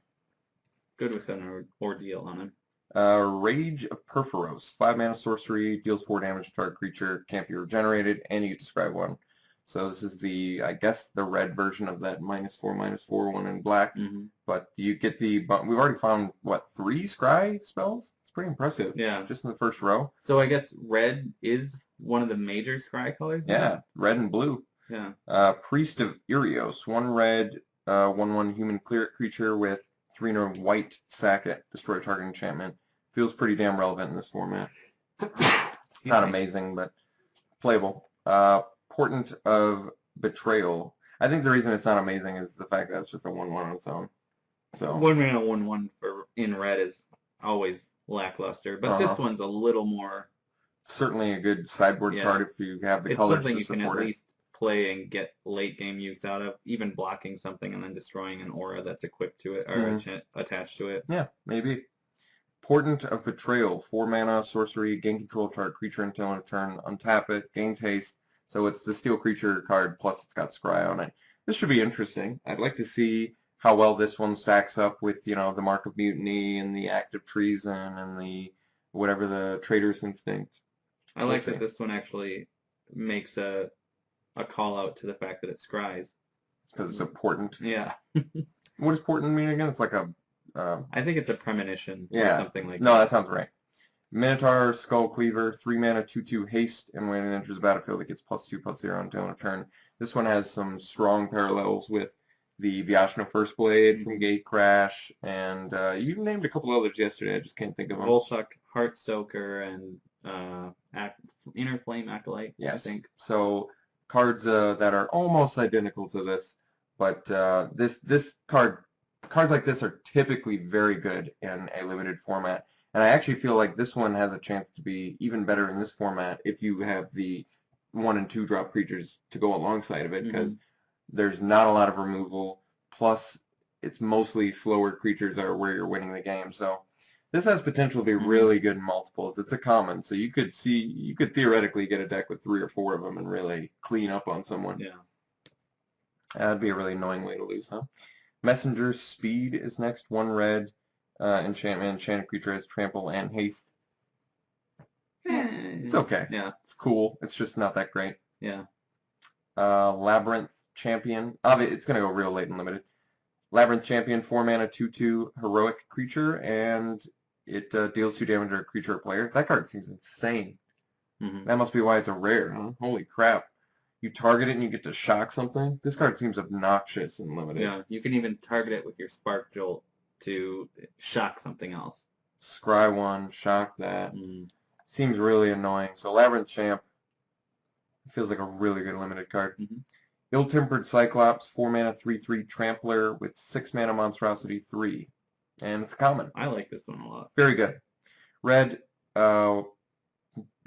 S3: Good with an ordeal on him.
S4: Rage of Perforos, 5 mana sorcery, deals 4 damage to target creature, can't be regenerated, and you get to scry 1. So this is I guess the red version of that -4/-4 one in black. But you get we've already found, 3 scry spells? It's pretty impressive.
S3: Yeah.
S4: Just in the first row.
S3: So I guess red is one of the major scry colors?
S4: Yeah, red and blue.
S3: Yeah.
S4: Priest of Irios, 1 red, 1/1 human cleric creature with 3 white, sack it, destroy target enchantment. Feels pretty damn relevant in this format. Not amazing, but playable. Portent of Betrayal. I think the reason it's not amazing is the fact that it's just a 1/1 on its own. So
S3: 1 mana 1/1 in red is always lackluster, but this one's a little more.
S4: Certainly a good sideboard card if you have the colors to support it.
S3: It's something you can at least play and get late game use out of, even blocking something and then destroying an aura that's equipped to it or attached to it.
S4: Yeah, maybe. Portent of Betrayal, 4 mana, sorcery, gain control of target creature until end of turn, untap it, gains haste. So it's the steel creature card, plus it's got scry on it. This should be interesting. I'd like to see how well this one stacks up with, the Mark of Mutiny and the Act of Treason and the Traitor's Instinct.
S3: I like that this one actually makes a call out to the fact that it scries.
S4: Because it's a portent.
S3: Yeah.
S4: What does portent mean again? It's like a...
S3: I think it's a premonition or something like that.
S4: No, that sounds right. Minotaur, Skull Cleaver, 3 mana, 2/2 haste, and when it enters the battlefield, it gets +2/+0 until a turn. This one has some strong parallels with the Vyashna First Blade from Gatecrash, and you named a couple others yesterday. I just can't think of them.
S3: Volshock, Heartstoker, and Inner Flame Acolyte,
S4: Yes.
S3: I think.
S4: So cards that are almost identical to this, but cards like this are typically very good in a limited format. And I actually feel like this one has a chance to be even better in this format if you have the 1 and 2 drop creatures to go alongside of it, because there's not a lot of removal. Plus, it's mostly slower creatures are where you're winning the game. So this has potential to be really good in multiples. It's a common, so you could theoretically get a deck with 3 or 4 of them and really clean up on someone.
S3: Yeah.
S4: That'd be a really annoying way to lose, huh? Messenger Speed is next. 1 red. Enchantment. Enchanted creature has trample and haste. It's okay.
S3: Yeah.
S4: It's cool. It's just not that great.
S3: Yeah.
S4: Labyrinth Champion. It's going to go real late and limited. Labyrinth Champion, 4 mana, 2/2 heroic creature, and it deals 2 damage to a creature or player. That card seems insane. That must be why it's a rare, huh? Holy crap. You target it and you get to shock something? This card seems obnoxious and limited.
S3: Yeah, you can even target it with your Spark Jolt to shock something else.
S4: Scry 1, shock that. Seems really annoying. So Labyrinth Champ feels like a really good limited card. Ill-Tempered Cyclops, 4 mana, 3/3 Trampler with 6 mana Monstrosity 3. And it's common.
S3: I like this one a lot.
S4: Very good. Red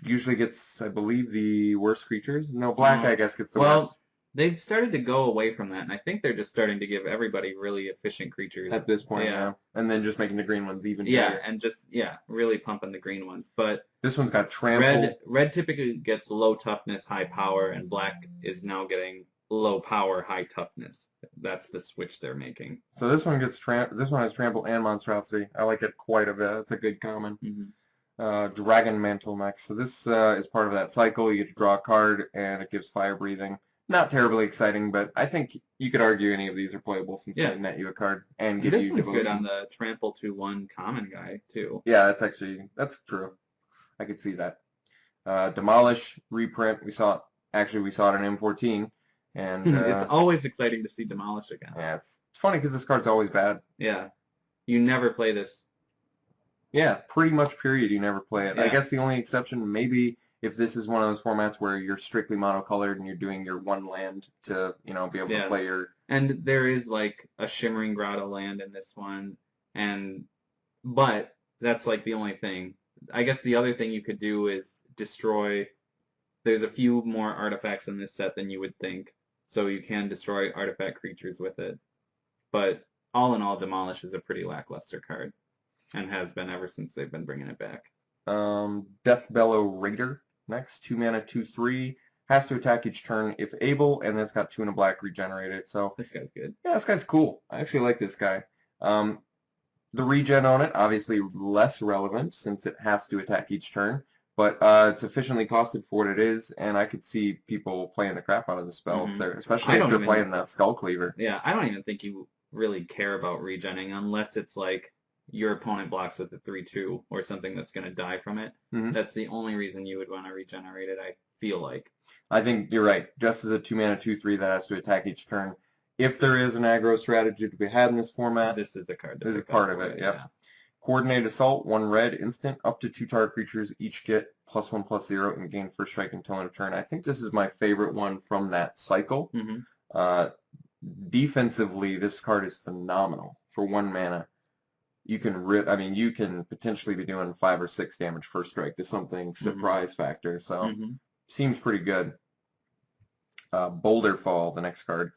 S4: usually gets, I believe, the worst creatures. No, black, I guess, gets the worst.
S3: They've started to go away from that, and I think they're just starting to give everybody really efficient creatures.
S4: At this point, yeah. And then just making the green ones even
S3: Yeah,
S4: better.
S3: and just, really pumping the green ones. But
S4: this one's got trample.
S3: Red typically gets low toughness, high power, and black is now getting low power, high toughness. That's the switch they're making.
S4: So this one gets this one has trample and monstrosity. I like it quite a bit. It's a good common. Dragon Mantle next. So this is part of that cycle. You get to draw a card, and it gives fire breathing. Not terribly exciting, but I think you could argue any of these are playable since they net you a card and give you
S3: This one's
S4: devotion.
S3: good on the trample 2/1 common guy too.
S4: Yeah, that's true. I could see that. Demolish reprint. We saw it in M14, and
S3: it's always exciting to see Demolish again.
S4: Yeah, it's funny because this card's always bad.
S3: Yeah, you never play this.
S4: Yeah, pretty much period. You never play it.
S3: Yeah.
S4: I guess the only exception maybe if this is one of those formats where you're strictly monocolored and you're doing your 1 land to be able to play your.
S3: And there is like a Shimmering Grotto land in this one, but that's like the only thing. I guess the other thing you could do is destroy. There's a few more artifacts in this set than you would think, so you can destroy artifact creatures with it. But all in all, Demolish is a pretty lackluster card, and has been ever since they've been bringing it back.
S4: Death Bellow Raider next. 2 mana, 2/3. Has to attack each turn if able, and then it's got 2 and a black regenerated. So
S3: This guy's good.
S4: yeah, this guy's cool. I actually like this guy. The regen on it, obviously less relevant since it has to attack each turn, but it's efficiently costed for what it is, and I could see people playing the crap out of the spell, especially if they're playing the Skull Cleaver.
S3: Yeah, I don't even think you really care about regenning unless it's like your opponent blocks with a 3/2 or something that's going to die from it. That's the only reason you would want to regenerate it, I feel like.
S4: I think you're right. Just as a 2 mana 2/3 that has to attack each turn. If there is an aggro strategy to be had in this format,
S3: This is a card.
S4: This is part of it, yeah. Coordinated Assault, 1 red, instant, up to 2 target creatures each get +1/+0 and gain first strike until end of turn. I think this is my favorite one from that cycle. Defensively, this card is phenomenal for 1 mana. You can you can potentially be doing 5 or 6 damage first strike to something surprise factor. So seems pretty good. Boulder Fall, the next card.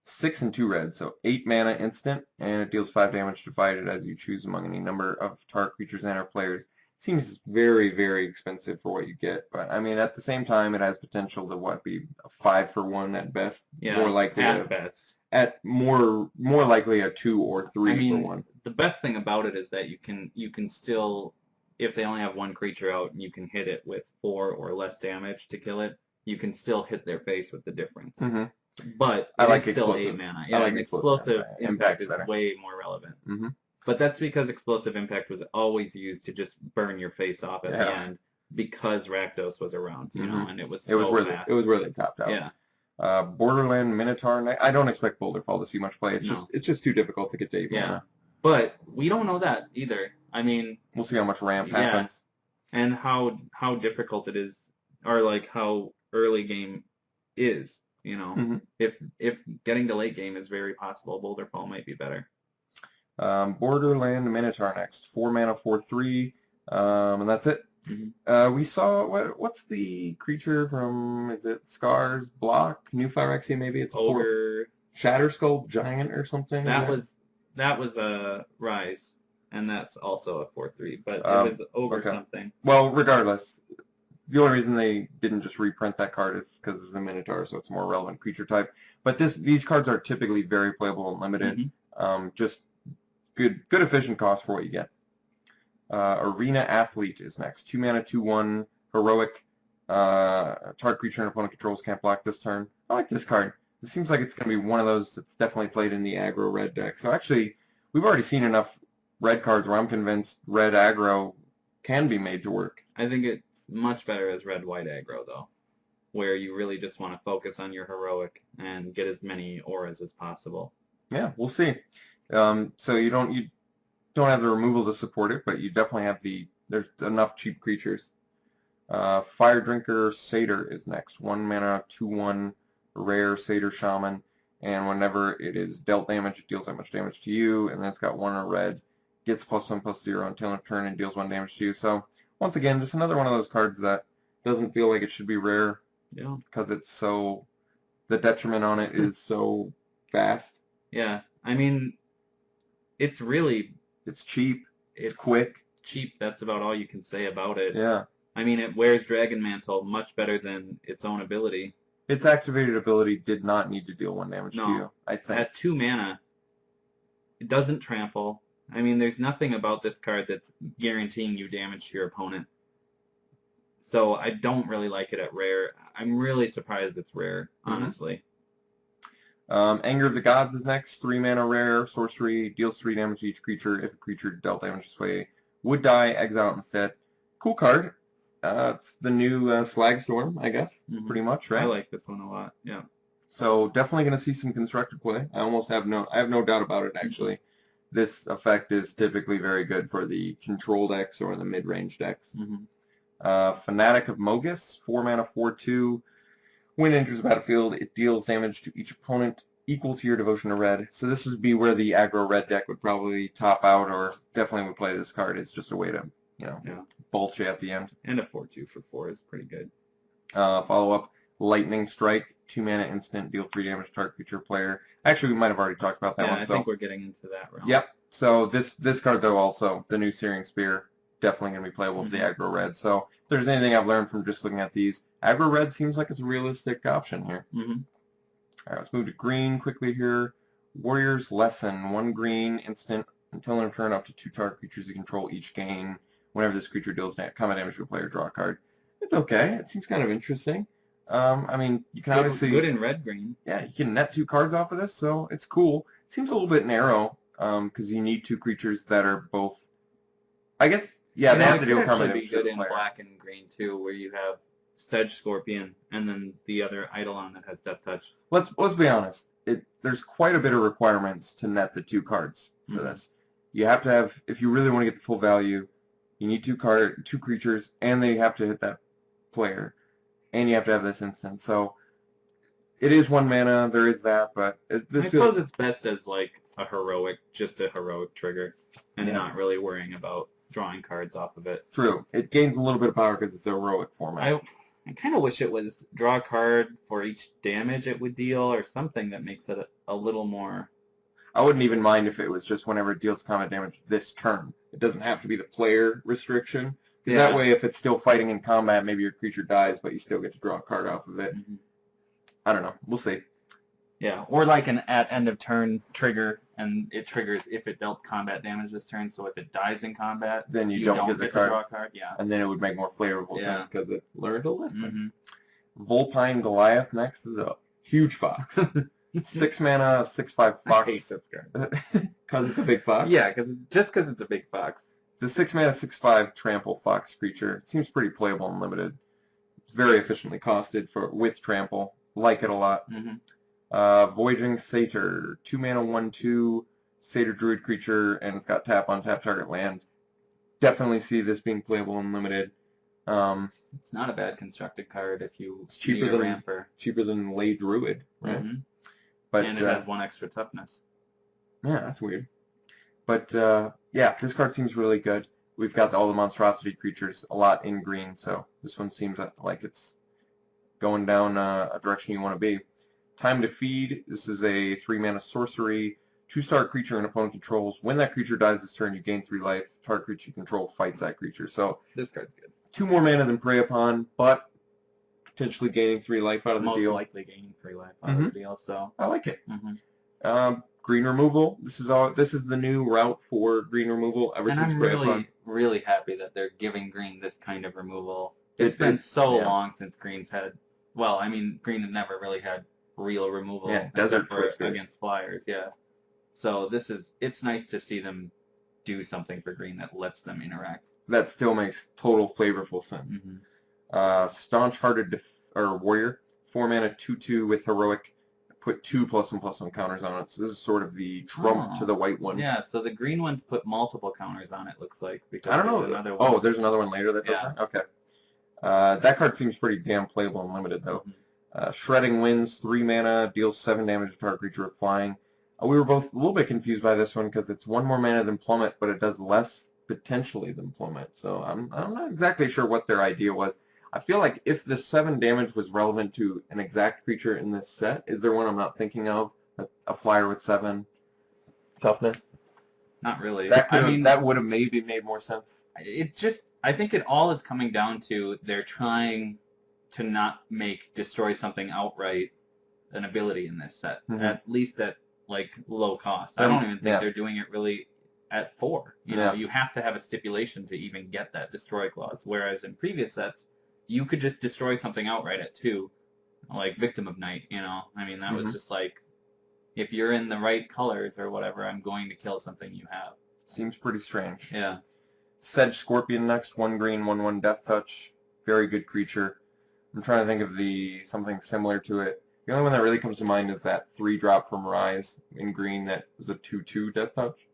S4: 6 and 2 red, so 8 mana instant, and it deals 5 damage to fight it as you choose among any number of target creatures and/or players. Seems very, very expensive for what you get, but I mean at the same time it has potential to be a 5-for-1 at best.
S3: Yeah,
S4: more likely
S3: at best.
S4: At more likely a 2 or 3-for-1.
S3: The best thing about it is that you can still, if they only have 1 creature out and you can hit it with 4 or less damage to kill it, you can still hit their face with the difference. But
S4: I like
S3: it's still
S4: explosive.
S3: 8 mana.
S4: I
S3: Yeah,
S4: like
S3: explosive impact is
S4: better.
S3: way more relevant. But that's because explosive impact was always used to just burn your face off at the end because Rakdos was around, you know, and it was fast.
S4: It was really topped out.
S3: Yeah.
S4: Borderland Minotaur. I don't expect Boulderfall to see much play. It's just too difficult to get to 8 mana.
S3: Yeah. But we don't know that either. I mean,
S4: we'll see how much ramp happens.
S3: And how difficult it is, or like how early game is, you know. If getting to late game is very possible, Boulderfall might be better.
S4: Borderland Minotaur next. 4 mana, 4/3, and that's it. We saw what's the creature from? Is it Scars Block? New Phyrexia maybe? It's
S3: Ogre.
S4: Shatter Skull Giant or something.
S3: That was a Rise, and that's also a 4/3, but it was Ogre something.
S4: Well, regardless, the only reason they didn't just reprint that card is because it's a Minotaur, so it's a more relevant creature type. But these cards are typically very playable and limited. Just good efficient cost for what you get. Arena Athlete is next. 2 mana, 2/1, heroic. Target creature and opponent controls can't block this turn. I like this card. It seems like it's going to be one of those that's definitely played in the aggro red deck. So actually, we've already seen enough red cards where I'm convinced red aggro can be made to work.
S3: I think it's much better as red-white aggro, though, where you really just want to focus on your heroic and get as many auras as possible.
S4: Yeah, we'll see. So you don't have the removal to support it, but you definitely have there's enough cheap creatures. Fire Drinker Satyr is next. 1 mana, 2/1, rare Satyr Shaman, and whenever it is dealt damage, it deals that much damage to you, and then it's got 1 red, gets +1/+0 until end of turn, and deals 1 damage to you. So once again, just another one of those cards that doesn't feel like it should be rare, because it's so, the detriment on it is so fast.
S3: Yeah, I mean, it's
S4: cheap, it's quick.
S3: Cheap, that's about all you can say about it.
S4: Yeah.
S3: I mean, it wears Dragon Mantle much better than its own ability.
S4: Its activated ability did not need to deal 1 damage to you, I think.
S3: At 2 mana, it doesn't trample. I mean, there's nothing about this card that's guaranteeing you damage to your opponent. So I don't really like it at rare. I'm really surprised it's rare, honestly.
S4: Anger of the Gods is next. 3 mana rare, sorcery, deals 3 damage to each creature. If a creature dealt damage this way would die, exile it instead. Cool card. It's the new Slagstorm, I guess, pretty much, right?
S3: I like this one a lot, yeah.
S4: So definitely going to see some constructed play. I have no doubt about it, actually. This effect is typically very good for the control decks or the mid-range decks. Fanatic of Mogus, 4 mana, 4/2. When it enters the battlefield, it deals damage to each opponent equal to your devotion to red. So this would be where the aggro red deck would probably top out, or definitely would play this card. It's just a way to, bulge you at the end.
S3: And a 4/2 for 4 is pretty good.
S4: Follow up, Lightning Strike, 2 mana instant, deal 3 damage to target creature player. Actually, we might have already talked about that one.
S3: I think we're getting into that realm.
S4: Yep. So this card, though, also, the new Searing Spear, definitely going to be playable for the aggro red. So if there's anything I've learned from just looking at these, aggro red seems like it's a realistic option here. All right, let's move to green quickly here. Warrior's Lesson, 1 green, instant, until end of turn, up to 2 target creatures you control each gain. Whenever this creature deals combat damage to a player, draw a card. It's okay. It seems kind of interesting. I mean, you can obviously...
S3: Good in red-green.
S4: Yeah, you can net 2 cards off of this, so it's cool. It seems a little bit narrow, because you need 2 creatures that are both... I guess, yeah, they have to deal combat damage to the player.
S3: It could actually be good in black and green, too, where you have Sedge Scorpion, and then the other Eidolon that has Death Touch.
S4: Let's be honest. There's quite a bit of requirements to net the 2 cards for this. You have to have, if you really want to get the full value, you need 2 creatures, and they have to hit that player, and you have to have this instance. So it is 1 mana. There is that, but
S3: I suppose it's best as like a heroic, just a heroic trigger, and not really worrying about drawing cards off of it.
S4: True. It gains a little bit of power because it's a heroic format.
S3: I kind of wish it was draw a card for each damage it would deal, or something that makes it a little more...
S4: I wouldn't even mind if it was just whenever it deals combat damage this turn. It doesn't have to be the player restriction. That way, if it's still fighting in combat, maybe your creature dies, but you still get to draw a card off of it. I don't know. We'll see.
S3: Yeah, or like an at end of turn trigger, and it triggers if it dealt combat damage this turn, so if it dies in combat,
S4: then you don't get the card.
S3: To draw a card. Yeah.
S4: And then it would make more flavorful sense because it learned a lesson. Vulpine Goliath next is a huge fox. 6 mana, 6/5
S3: I
S4: fox.
S3: hate this card.
S4: Because it's a big fox?
S3: Yeah, just because it's a big fox.
S4: It's a 6 mana, 6/5 trample fox creature. It seems pretty playable and limited. It's very efficiently costed with trample. Like it a lot. Voyaging Satyr. 2 mana, 1/2 Satyr druid creature, and it's got tap on tap target land. Definitely see this being playable and limited.
S3: It's not a bad constructed card if you
S4: It's cheaper
S3: need a
S4: than
S3: ramper.
S4: cheaper than Lay Druid, right? But
S3: And it has 1 extra toughness.
S4: yeah, that's weird. But yeah, this card seems really good. We've got all the monstrosity creatures a lot in green, so this one seems like it's going down a direction you want to be. Time to Feed. This is a 3 mana sorcery. 2-star creature an opponent controls. When that creature dies this turn, you gain 3 life. Target creature you control fights that creature. So
S3: This card's good.
S4: 2 more mana than Prey Upon, but potentially gaining 3 life out of the
S3: Most
S4: deal.
S3: likely gaining 3 life out of the deal. So
S4: I like it. Green removal. This is the new route for green removal ever
S3: and
S4: since
S3: I'm
S4: Prey Upon.
S3: really happy that they're giving green this kind of removal. It's been so long since green's had. Well, I mean, green had never really had real removal.
S4: Yeah, Desert Twister
S3: against flyers. Yeah. So it's nice to see them do something for green that lets them interact.
S4: That still makes total flavorful sense. Staunch-Hearted Warrior, 4 mana, 2/2 with heroic. Put 2 +1/+1 counters on it. So this is sort of the trump to the white one.
S3: Yeah. So the green ones put multiple counters on it. Looks like because
S4: I don't know.
S3: there's another one.
S4: Oh, there's another one later that does that? Okay. That card seems pretty damn playable and limited though. Shredding Winds, 3 mana, deals 7 damage to target creature with flying. We were both a little bit confused by this one because it's 1 more mana than Plummet, but it does less potentially than Plummet. So I'm not exactly sure what their idea was. I feel like if the 7 damage was relevant to an exact creature in this set, is there one I'm not thinking of? A flyer with 7 toughness?
S3: Not really.
S4: That would have maybe made more sense.
S3: I think it all is coming down to they're trying to not make destroy something outright an ability in this set, at least at like low cost. I don't even think they're doing it really at 4. You know, you have to have a stipulation to even get that destroy clause. Whereas in previous sets, you could just destroy something outright at 2, like Victim of Night. You know, I mean that was just like, if you're in the right colors or whatever, I'm going to kill something you have.
S4: Seems pretty strange.
S3: Yeah.
S4: Sedge Scorpion next, 1 green, 1/1 Death Touch. Very good creature. I'm trying to think of something similar to it. The only one that really comes to mind is that 3-drop from Rise in green that was a 2/2 Death Touch.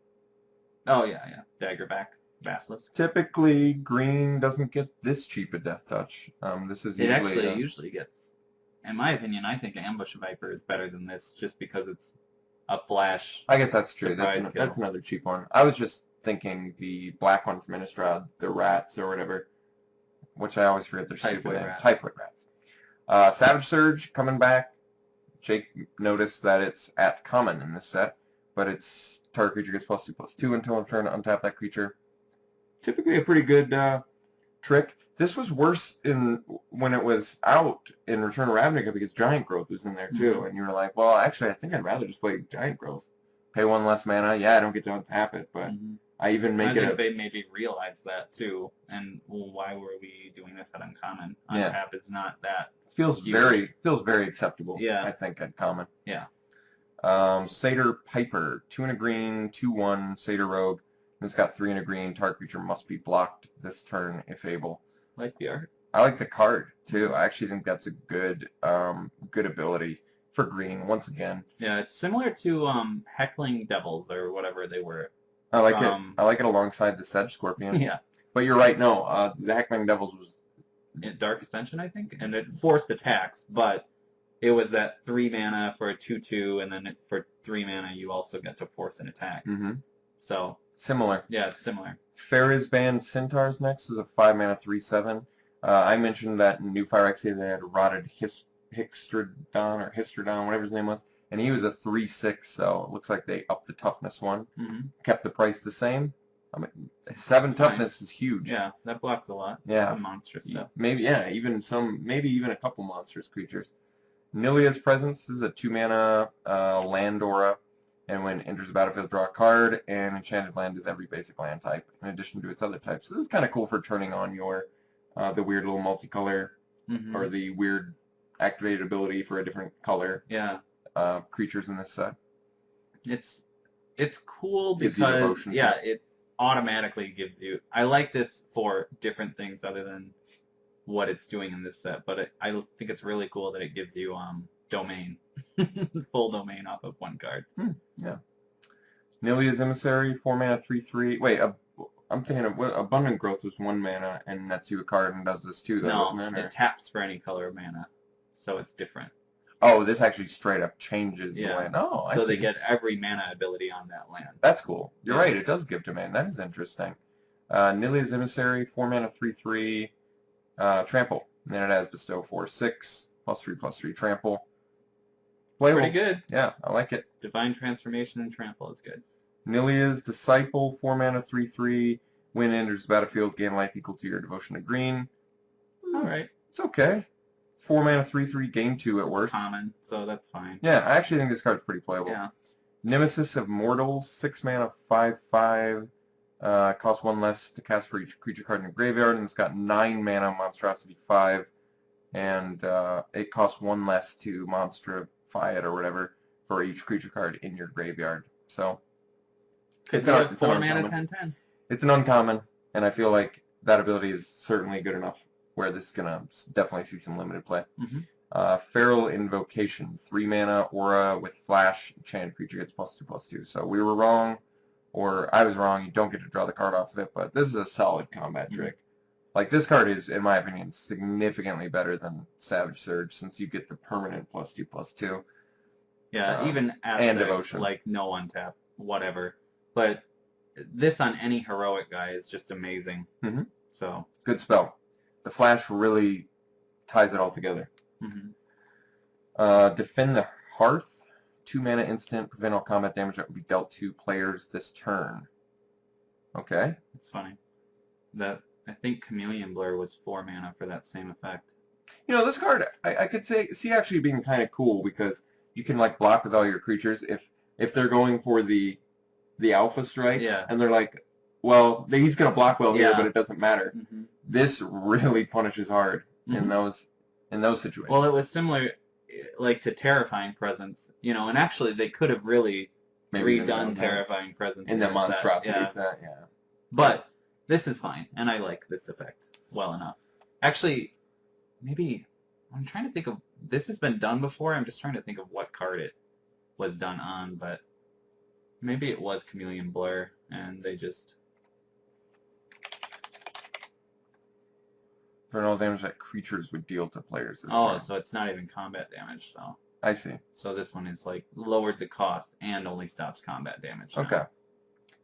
S3: Oh yeah. Daggerback Basilisk.
S4: Typically, green doesn't get this cheap a Death Touch. This is
S3: usually gets. In my opinion, I think Ambush Viper is better than this, just because it's a flash.
S4: I guess that's true.
S3: Surprise
S4: That's another cheap one. I was just thinking the black one from Innistrad, the rats or whatever, which I always forget their stupid name. Typhoid rats. Savage Surge coming back. Jake noticed that it's at common in this set, but it's target creature gets +2/+2 until I'm trying to untap that creature. Typically a pretty good trick. This was worse when it was out in Return of Ravnica because Giant Growth was in there too, and you were like, well, actually, I think I'd rather just play Giant Growth. Pay 1 less mana. Yeah, I don't get to untap it, but I even make it.
S3: I think they maybe realized that too, and why were we doing this at uncommon? Untap is not that.
S4: Feels very acceptable.
S3: Yeah.
S4: I think at common.
S3: Yeah.
S4: Satyr Piper, 2 and a green, 2/1 Satyr Rogue. And it's got 3 and a green. Target creature must be blocked this turn if able.
S3: Like the art.
S4: I like the card too. I actually think that's a good ability for green once again.
S3: Yeah, it's similar to Heckling Devils or whatever they were.
S4: I like it. I like it alongside the Sedge Scorpion.
S3: Yeah.
S4: But you're right. No, the Heckling Devils was
S3: Dark Ascension, I think, and it forced attacks, but it was that 3 mana for a 2/2, and then for 3 mana you also get to force an attack. So
S4: similar.
S3: Yeah, it's similar.
S4: Ferrisband Centaurs next is a 5 mana 3/7. I mentioned that in New Fire X they had Rotted Histrodon, whatever his name was, and he was a 3/6. So it looks like they upped the toughness one, kept the price the same. I mean, 7 toughness is huge.
S3: Yeah, that blocks a lot.
S4: Yeah,
S3: some monstrous stuff.
S4: Maybe even a couple monstrous creatures. Nilia's Presence is a 2 mana land aura, and when it enters the battlefield, draw a card, and enchanted land is every basic land type in addition to its other types. So this is kind of cool for turning on your the weird little multicolor or the weird activated ability for a different color.
S3: Yeah.
S4: creatures in this set.
S3: It's cool
S4: Gives you
S3: because
S4: devotion.
S3: it automatically gives you. I like this for different things other than what it's doing in this set, but I think it's really cool that it gives you domain, full domain off of one card.
S4: Yeah. Nilia's Emissary, 4 mana, 3/3. Wait, I'm thinking of Abundant Growth was 1 mana and nets you a card and does this too, though,
S3: No,
S4: doesn't it?
S3: it taps for any color of mana, so it's different.
S4: Oh, this actually straight up changes the land. Oh, I
S3: so
S4: see.
S3: they get every mana ability on that land.
S4: That's cool. You're right, it does give domain. That is interesting. Nilia's Emissary, 4 mana, 3/3, trample. And then it has Bestow 4/6, +3/+3 trample. Playable.
S3: Pretty good.
S4: Yeah, I like it.
S3: Divine Transformation and Trample is good.
S4: Nilia's Disciple, 4 mana, 3/3. When it enters the battlefield, gain life equal to your devotion to green.
S3: All right.
S4: It's okay. 4 mana, 3/3, gain 2 at worst.
S3: Common, so that's fine.
S4: Yeah, I actually think this card's pretty playable.
S3: Yeah.
S4: Nemesis of Mortals, 6 mana, 5/5. Costs 1 less to cast for each creature card in your graveyard, and it's got 9 mana, Monstrosity 5. And it costs 1 less to monstrify it or whatever for each creature card in your graveyard. So
S3: Could
S4: it's
S3: be
S4: an-
S3: a
S4: it's an
S3: 4 mana
S4: uncommon.
S3: 10/10.
S4: It's an uncommon, and I feel like that ability is certainly good enough where this is going to definitely see some limited play. Feral Invocation, 3 mana, aura with flash, enchanted creature gets +2/+2. So we were wrong, or I was wrong, you don't get to draw the card off of it, but this is a solid combat trick. Like, this card is, in my opinion, significantly better than Savage Surge, since you get the permanent +2/+2.
S3: Yeah, even at
S4: and
S3: the,
S4: devotion.
S3: like no untap, whatever. But this on any heroic guy is just amazing.
S4: Mhm.
S3: So
S4: Good spell. The flash really ties it all together. Defend the Hearth, 2 mana instant, prevent all combat damage that will be dealt to players this turn. Okay.
S3: it's funny. That I think Chameleon Blur was 4 mana for that same effect.
S4: You know, this card, I could see actually being kind of cool because you can, like, block with all your creatures if they're going for the Alpha Strike,
S3: Yeah.
S4: and they're like, well, he's going to block well here,
S3: Yeah.
S4: but it doesn't matter. This really punishes hard in those situations.
S3: Well, it was similar, like to Terrifying Presence, and actually they could have really
S4: Maybe
S3: redone Terrifying Presence
S4: in the
S3: their set.
S4: monstrosity
S3: Yeah.
S4: set, yeah.
S3: But this is fine, and I like this effect well enough. Actually, maybe I'm trying to think of. This has been done before. I'm just trying to think of what card it was done on, but maybe it was Chameleon Blur, and they just.
S4: For all damage that creatures would deal to players this
S3: Oh,
S4: turn.
S3: so it's not even combat damage, so.
S4: I see.
S3: So this one is like lowered the cost and only stops combat damage. now.
S4: Okay.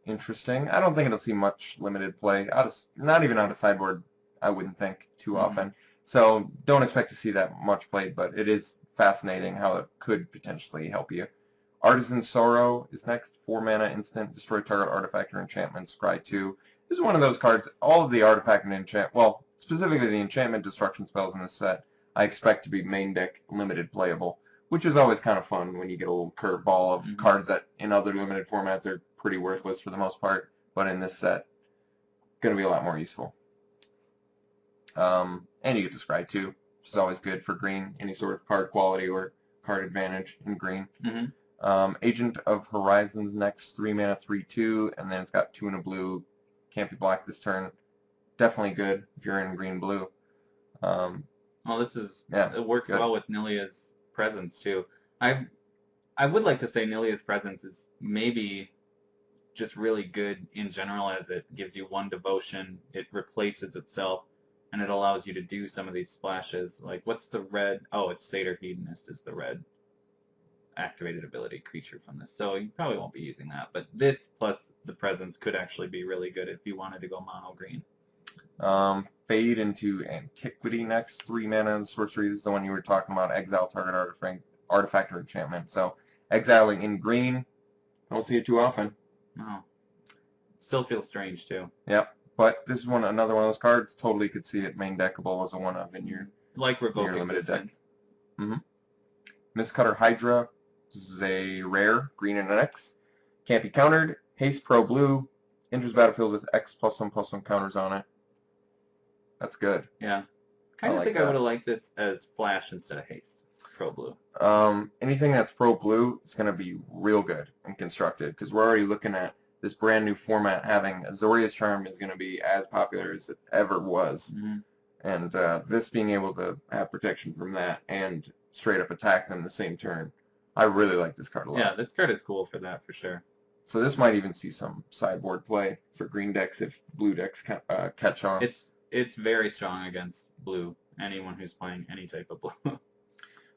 S4: Interesting. I don't think it'll see much limited play. Not even out of sideboard, I wouldn't think, too often. So don't expect to see that much played, but it is fascinating how it could potentially help you. Artisan Sorrow is next. 4 mana instant. Destroy target artifact or enchantment. Scry 2. This is one of those cards. All of the artifact and enchant, well, specifically the enchantment destruction spells in this set, I expect to be main deck limited playable, which is always kind of fun when you get a little curveball of cards that in other limited formats are pretty worthless for the most part, but in this set, going to be a lot more useful. And you get to scry 2, which is always good for green, any sort of card quality or card advantage in green. Agent of Horizons next, 3 mana, 3/2, and then it's got 2 and a blue. Can't be blocked this turn. Definitely good if you're in green-blue.
S3: Well, this is
S4: Yeah,
S3: it works
S4: good.
S3: well with Nilia's Presence too. I would like to say Nilia's Presence is maybe just really good in general, as it gives you 1 devotion, it replaces itself, and it allows you to do some of these splashes. Like, what's the red? Oh, it's Satyr Hedonist is the red activated ability creature from this. So you probably won't be using that, but this plus the Presence could actually be really good if you wanted to go mono green.
S4: Fade into Antiquity next, 3 mana and sorcery. This is the one you were talking about. Exile target artifact or enchantment. So exiling in green, don't see it too often.
S3: No. Still feels strange too.
S4: Yep, but this is another one of those cards. Totally could see it main deckable as a 1-of in your
S3: Like Revoke
S4: limited deck.
S3: Existence.
S4: Mistcutter Hydra. This is a rare, green and an X. Can't be countered. Haste Pro Blue. Enters battlefield with X+1/+1 counters on it. That's good.
S3: Yeah. Kind of
S4: like
S3: think I
S4: that.
S3: would have liked this as Flash instead of Haste. Pro blue.
S4: Anything that's pro blue is going to be real good and constructed because we're already looking at this brand new format having Azorius Charm is going to be as popular as it ever was.
S3: Mm-hmm.
S4: And this being able to have protection from that and straight up attack them the same turn. I really like this card a lot.
S3: Yeah, this card is cool for that, for sure.
S4: So this might even see some sideboard play for green decks if blue decks catch on.
S3: It's very strong against blue, anyone who's playing any type of blue.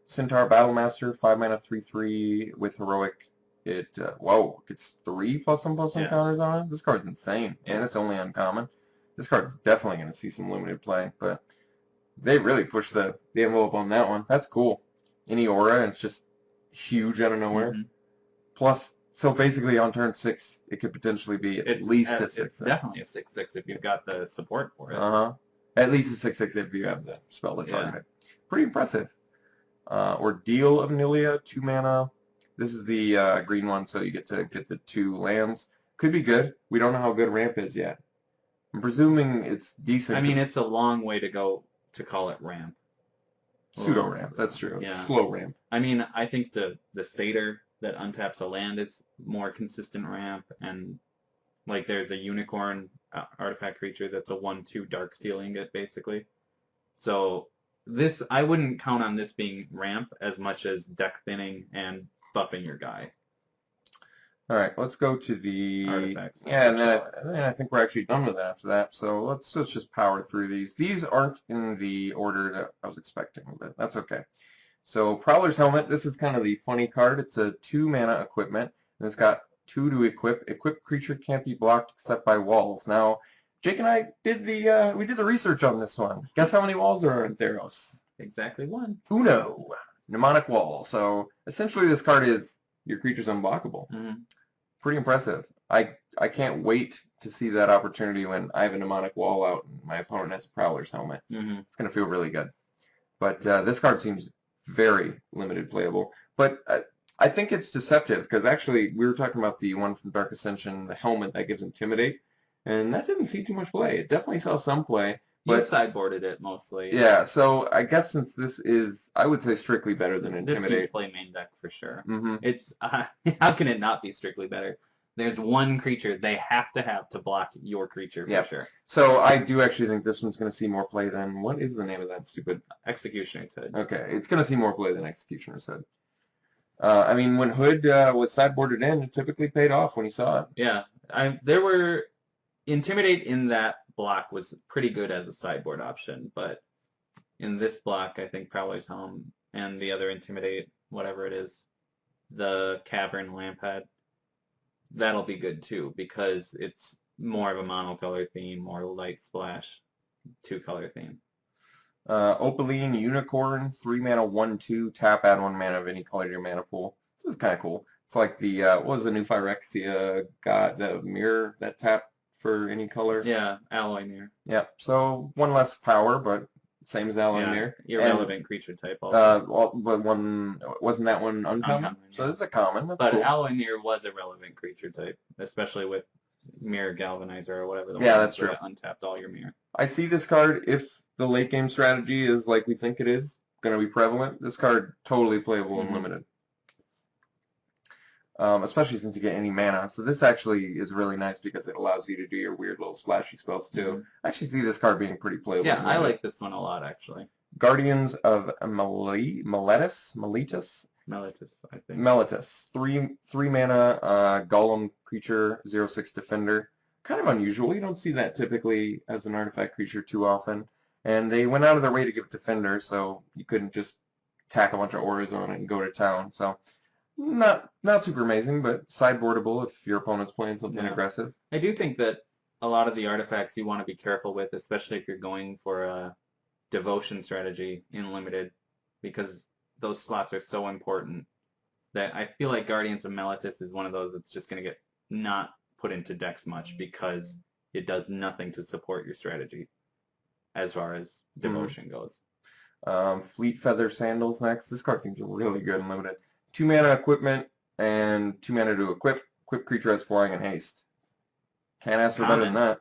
S4: Centaur Battlemaster, 5-mana 3/3 with heroic. It gets 3+1/+1 counters on it. This card's insane, and it's only uncommon. This card's definitely going to see some limited play, but they really pushed the envelope on that one. That's cool. Any aura, and it's just huge out of nowhere.
S3: Mm-hmm.
S4: Plus, so basically on turn 6, it could potentially be at least a 6/6.
S3: It's definitely a 6/6 if you've got the support for it.
S4: At least a 6/6 if you have the spell to target it. Pretty impressive. Ordeal of Nilia, 2 mana. This is the green one, so you get to get the 2 lands. Could be good. We don't know how good ramp is yet. I'm presuming it's decent.
S3: I mean, it's a long way to go to call it ramp.
S4: Pseudo ramp, that's true.
S3: Yeah.
S4: Slow ramp.
S3: I mean, I think the satyr that untaps a land is more consistent ramp, and like there's a unicorn artifact creature that's a 1/2 dark steel ingot, basically. So this, I wouldn't count on this being ramp as much as deck thinning and buffing your guy.
S4: All right, let's go to the
S3: Artifacts.
S4: Yeah, and then I think we're actually done with it after that. So let's just power through these. These aren't in the order that I was expecting, but that's okay. So Prowler's Helmet. This is kind of the funny card. It's a 2-mana equipment, and it's got 2 to equip. Equipped creature can't be blocked except by walls. Now, Jake and I did the research on this one. Guess how many walls there are in Theros?
S3: Exactly 1.
S4: Uno, mnemonic wall. So essentially, this card is your creature's unblockable.
S3: Mm-hmm.
S4: Pretty impressive. I can't wait to see that opportunity when I have a mnemonic wall out and my opponent has a Prowler's Helmet.
S3: Mm-hmm.
S4: It's going to feel really good. But this card seems very limited playable. But I think it's deceptive because actually we were talking about the one from Dark Ascension, the helmet that gives Intimidate, and that didn't see too much play. It definitely saw some play.
S3: But
S4: But
S3: sideboarded it mostly.
S4: yeah, so I guess since this is, I would say strictly better than
S3: This
S4: Intimidate.
S3: seems play main deck for sure.
S4: Mm-hmm.
S3: It's how can it not be strictly better? There's one creature they have to block your creature for sure.
S4: So I do actually think this one's going to see more play than, what is the name of that stupid?
S3: Executioner's Hood.
S4: Okay, it's going to see more play than Executioner's Hood. I mean, when Hood was sideboarded in, it typically paid off when you saw it.
S3: Yeah, there were Intimidate in that block was pretty good as a sideboard option, but in this block, I think Prowler's Helm and the other Intimidate, whatever it is, the Cavern Lampad, that'll be good too because it's more of a monocolor theme, more light splash, 2-color theme.
S4: Opaline Unicorn, 3-mana 1/2, tap, add 1 mana of any color to your mana pool. This is kind of cool. It's like the, what was the new Phyrexia got, the mirror that tap for any color?
S3: Yeah, Alloy Mirror.
S4: Yep, so 1 less power, but same as Alloy Mirror.
S3: Irrelevant creature type also.
S4: But wasn't that one uncommon?
S3: Uncommon,
S4: So
S3: yeah.
S4: this is a common. That's
S3: But
S4: cool.
S3: Alloy Mirror was a relevant creature type, especially with Mirror Galvanizer or whatever the
S4: Yeah,
S3: one
S4: that's
S3: is where
S4: true.
S3: it untapped all your mirror.
S4: I see this card, if the late game strategy is like we think it is, going to be prevalent, this card totally playable and
S3: Mhm.
S4: limited. Especially since you get any mana. So this actually is really nice because it allows you to do your weird little splashy spells too.
S3: Mhm.
S4: I actually see this card being pretty playable.
S3: Yeah,
S4: and
S3: I
S4: limited.
S3: like this one a lot actually.
S4: Guardians of Meletis,
S3: Melitus, I think.
S4: Melitus, 3 mana golem creature, 0/6 defender. Kind of unusual. You don't see that typically as an artifact creature too often. And they went out of their way to give defender, so you couldn't just tack a bunch of auras on it and go to town. So not super amazing, but sideboardable if your opponent's playing something
S3: Yeah.
S4: aggressive.
S3: I do think that a lot of the artifacts you want to be careful with, especially if you're going for a devotion strategy in limited, because those slots are so important that I feel like Guardians of Melitus is one of those that's just going to get not put into decks much because it does nothing to support your strategy as far as devotion goes.
S4: Fleet Feather Sandals next. This card seems really good and limited. 2 mana equipment and 2 mana to equip. Equip creature has flying and haste. Can't ask for better than that.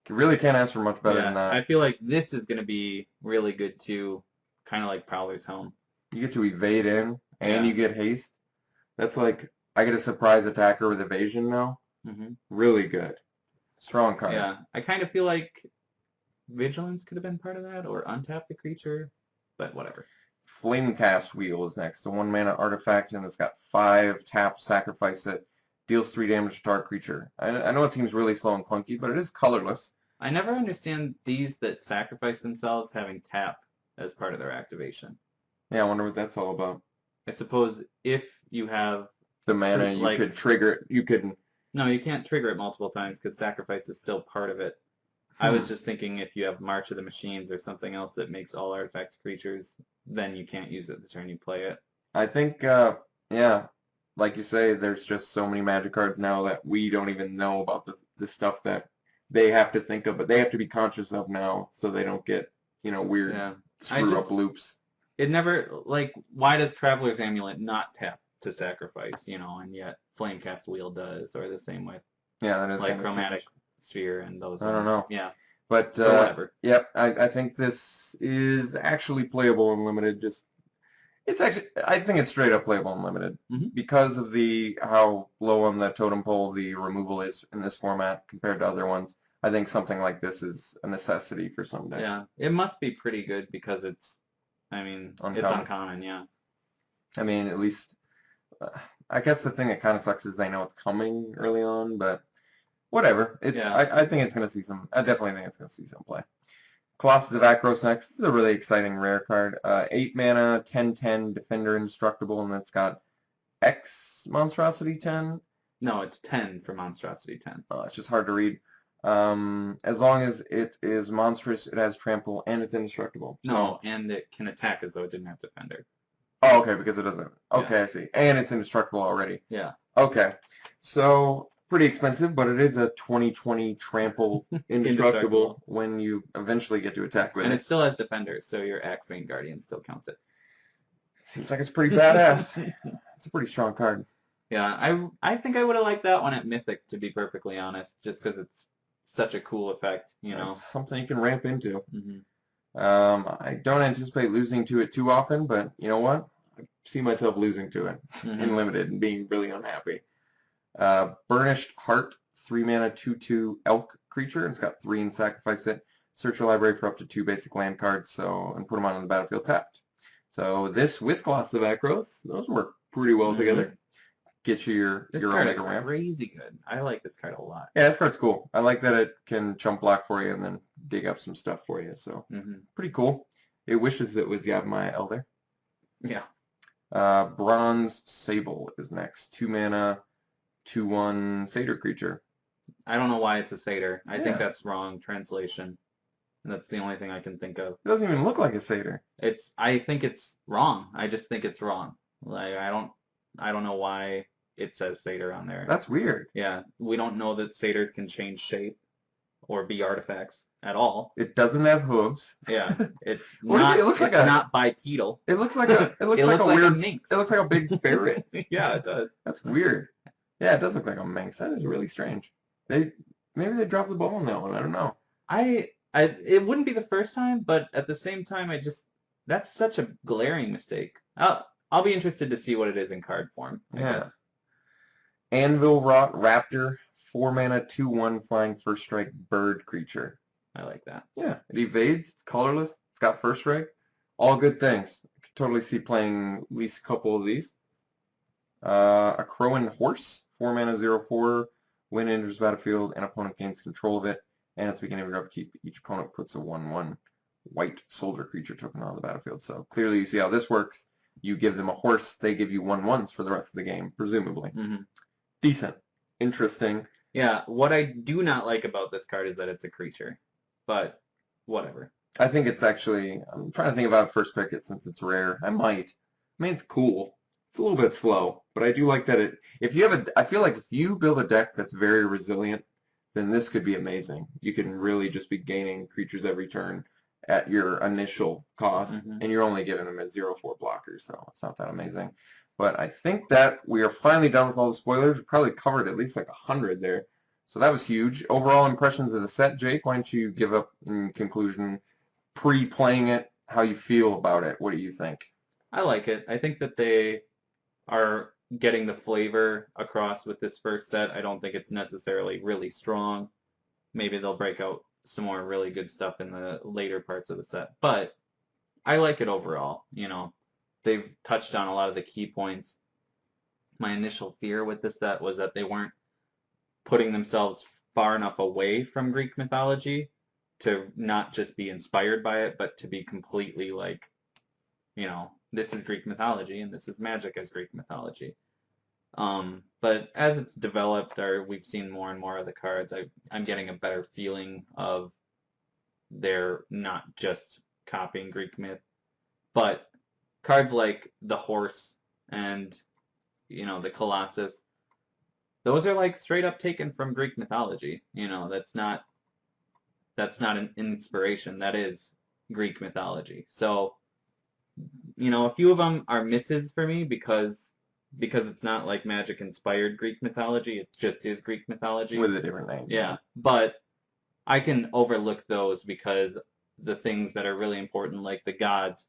S4: You really can't ask for much better than that.
S3: I feel like this is going to be really good too, kind of like Prowler's Helm.
S4: You get to evade in, and
S3: Yeah.
S4: you get haste. That's like, I get a surprise attacker with evasion now.
S3: Mm-hmm.
S4: Really good. Strong card.
S3: Yeah, I kind of feel like Vigilance could have been part of that, or untap the creature, but whatever.
S4: Flamecast Wheel is next. A 1-mana artifact, and it's got 5 tap, sacrifice it, deals 3 damage to target creature. I know it seems really slow and clunky, but it is colorless.
S3: I never understand these that sacrifice themselves having tap as part of their activation.
S4: Yeah, I wonder what that's all about.
S3: I suppose if you have...
S4: The mana, you
S3: like-
S4: could trigger it. You could...
S3: No, you can't trigger it multiple times because sacrifice is still part of it. I was just thinking if you have March of the Machines or something else that makes all artifacts creatures, then you can't use it the turn you play it.
S4: I think, yeah, like you say, there's just so many Magic cards now that we don't even know about the stuff that they have to think of, but they have to be conscious of now so they don't get, weird
S3: Yeah.
S4: screw-up loops.
S3: It never, like, why does Traveler's Amulet not tap to sacrifice, and yet Flamecast Wheel does, or the same with,
S4: Yeah, that is
S3: like,
S4: kinda
S3: Chromatic Sphere and those
S4: I don't
S3: ones.
S4: know.
S3: Yeah,
S4: But,
S3: so whatever.
S4: yep, I think this is actually playable in limited. I think it's straight up playable in limited
S3: Mhm.
S4: because of how low on the totem pole the removal is in this format compared to other ones. I think something like this is a necessity for some decks.
S3: Yeah, it must be pretty good because it's it's
S4: Uncommon.
S3: uncommon, yeah.
S4: I mean, at least, I guess the thing that kind of sucks is they know it's coming early on, but whatever.
S3: Yeah.
S4: I think it's going to see some, I definitely think it's going to see some play. Colossus of Akros next. This is a really exciting rare card. 8 mana, 10/10, Defender Indestructible, and it's got X Monstrosity 10.
S3: No, it's 10 for Monstrosity 10.
S4: It's just hard to read. As long as it is monstrous, it has trample, and it's indestructible.
S3: No, and it can attack as though it didn't have Defender.
S4: Oh, okay, because it doesn't. Okay,
S3: Yeah.
S4: I see. And it's indestructible already.
S3: Yeah.
S4: Okay. So, pretty expensive, but it is a 2020 trample indestructible when you eventually get to attack with
S3: And
S4: it.
S3: it still has Defender, so your Axebane Guardian still counts it.
S4: Seems like it's pretty badass. It's a pretty strong card.
S3: Yeah, I think I would have liked that one at Mythic, to be perfectly honest, just because it's such a cool effect,
S4: It's something you can ramp into.
S3: Mhm.
S4: I don't anticipate losing to it too often, but you know what? I see myself losing to it
S3: Mhm.
S4: in limited and being really unhappy. Burnished Heart, 3 mana, 2/2 elk creature. It's got 3 and sacrifice it. Search your library for up to 2 basic land cards, and put them on the battlefield tapped. So this with Colossus of Akros, those work pretty well
S3: Mhm.
S4: together. Get you
S3: This
S4: your
S3: card
S4: Omega
S3: is
S4: ramp.
S3: crazy good. I like this card a lot.
S4: Yeah, this card's cool. I like that it can chump block for you and then dig up some stuff for you. So
S3: Mhm.
S4: pretty cool. It wishes it was Yavimaya Elder.
S3: Yeah.
S4: Bronze Sable is next. 2 mana, 2/1 Satyr creature.
S3: I don't know why it's a satyr. I think
S4: Yeah.
S3: that's wrong translation. And that's the only thing I can think of.
S4: It doesn't even look like a satyr.
S3: I think it's wrong. I just think it's wrong. Like I don't know why it says satyr on there.
S4: That's weird.
S3: Yeah, we don't know that satyrs can change shape or be artifacts at all.
S4: It doesn't have hooves.
S3: Yeah, it's
S4: What is
S3: not.
S4: it? It looks like
S3: it's
S4: a-
S3: not bipedal.
S4: It looks like a. It looks
S3: It
S4: like
S3: looks
S4: a
S3: like
S4: weird.
S3: a minx.
S4: It looks like a big ferret.
S3: Yeah, it does.
S4: That's weird. Yeah, it does look like a minx. That is really strange. Maybe they dropped the ball on that one. I don't know.
S3: It wouldn't be the first time, but at the same time, that's such a glaring mistake. I'll be interested to see what it is in card form. I
S4: Yeah.
S3: guess.
S4: Anvil Rot Raptor, 4 mana, 2/1 flying first strike bird creature.
S3: I like that.
S4: Yeah, it evades. It's colorless. It's got first strike. All good things. I could totally see playing at least a couple of these. A Crowan Horse, 4 mana, 0/4. When it enters the battlefield, an opponent gains control of it, and at the beginning of your upkeep, each opponent puts a 1/1 white soldier creature token on the battlefield. So clearly you see how this works. You give them a horse, they give you 1/1s for the rest of the game, presumably.
S3: Hmm.
S4: Decent. Interesting.
S3: Yeah, what I do not like about this card is that it's a creature, but whatever.
S4: I think it's actually, I'm trying to think about first pick it since it's rare. I might. I mean, it's cool. It's a little bit slow, but I do like that I feel like if you build a deck that's very resilient, then this could be amazing. You can really just be gaining creatures every turn at your initial cost,
S3: Mhm.
S4: and you're only giving them a 0/4 blocker, so it's not that amazing. But I think that we are finally done with all the spoilers. We probably covered at least like 100 there. So that was huge. Overall impressions of the set, Jake, why don't you give up in conclusion, pre-playing it, how you feel about it? What do you think?
S3: I like it. I think that they are getting the flavor across with this first set. I don't think it's necessarily really strong. Maybe they'll break out some more really good stuff in the later parts of the set. But I like it overall. You know, they've touched on a lot of the key points. My initial fear with this set was that they weren't putting themselves far enough away from Greek mythology to not just be inspired by it, but to be completely like, you know, this is Greek mythology and this is magic as Greek mythology. But as it's developed, or we've seen more and more of the cards, I'm getting a better feeling of they're not just copying Greek myth, but cards like the horse and, you know, the Colossus, those are like straight up taken from Greek mythology. You know, that's not an inspiration. That is Greek mythology. So, you know, a few of them are misses for me because it's not like magic inspired Greek mythology. It just is Greek mythology.
S4: With a different name.
S3: Yeah, but I can overlook those because the things that are really important, like the gods,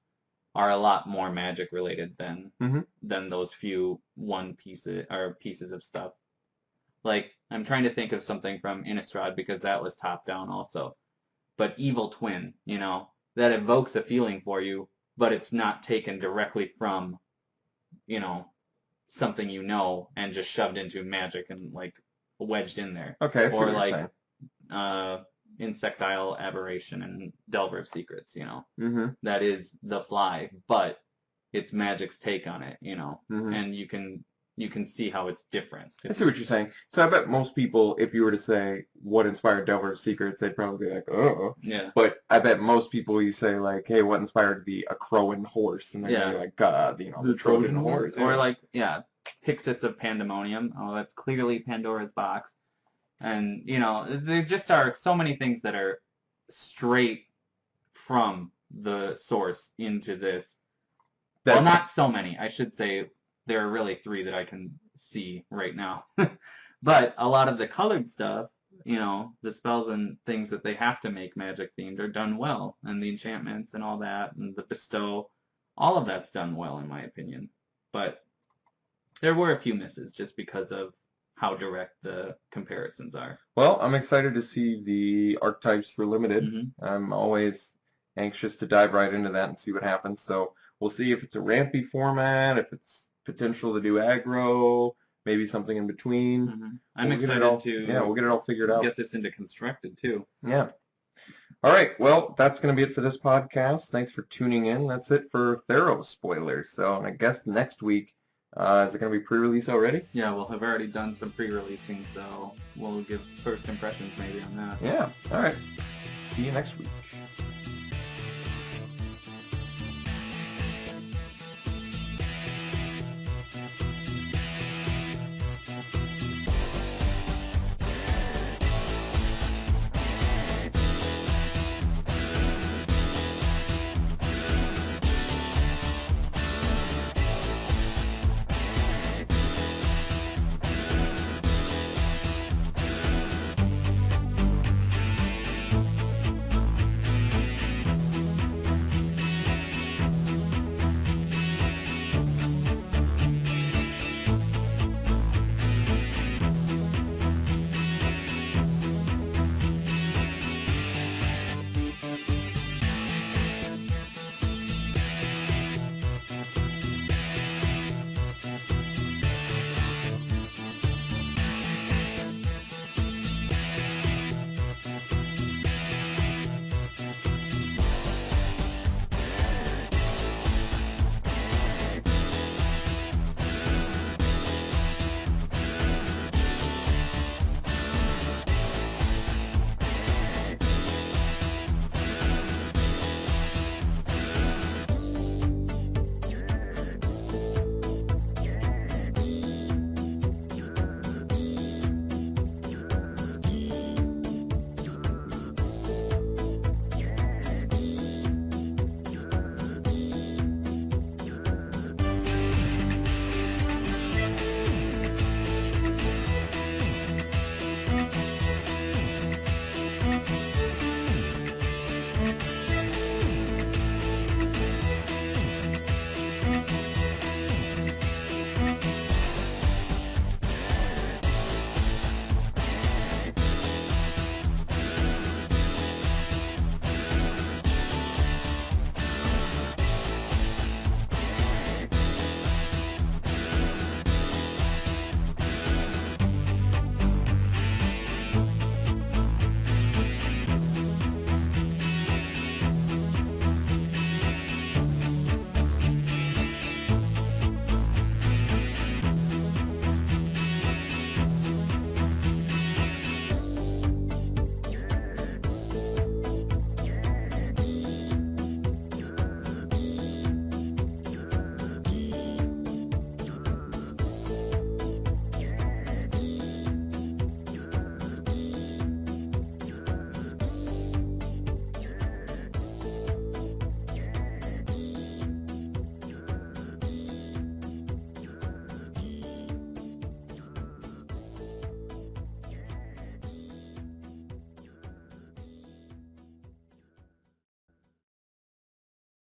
S3: are a lot more magic related than those few pieces of stuff. Like, I'm trying to think of something from Innistrad because that was top down also. But Evil Twin, you know, that evokes a feeling for you, but it's not taken directly from, you know, something you know and just shoved into magic and like wedged in there.
S4: Okay, I see
S3: or
S4: what
S3: like
S4: you're saying.
S3: Insectile Aberration and Delver of Secrets, you know.
S4: Mm-hmm.
S3: That is the fly, but it's magic's take on it, you know. And you can see how it's different.
S4: I see what you're saying. So I bet most people, if you were to say what inspired Delver of Secrets, they'd probably be like, oh.
S3: Yeah.
S4: But I bet most people, you say like, hey, what inspired a Crowan horse? And then you're like, you know, the Trojan horse.
S3: Or like, Pixis of Pandemonium. Oh, that's clearly Pandora's box. And, you know, there just are so many things that are straight from the source into this. Well, not so many. I should say there are really 3 that I can see right now. But a lot of the colored stuff, you know, the spells and things that they have to make magic themed are done well. And the enchantments and all that, and the bestow, all of that's done well in my opinion. But there were a few misses just because of how direct the comparisons are.
S4: Well, I'm excited to see the archetypes for Limited. I'm always anxious to dive right into that and see what happens. So we'll see if it's a rampy format, if it's potential to do aggro, maybe something in between.
S3: I'm excited
S4: we'll get it all figured out.
S3: Get this into Constructed too.
S4: Yeah. All right. Well, that's going to be it for this podcast. Thanks for tuning in. That's it for Theros spoilers. So I guess next week, is it going to be pre-release already?
S3: Yeah, we'll have already done some pre-releasing, so we'll give first impressions maybe on that.
S4: Yeah. All right. See you next week.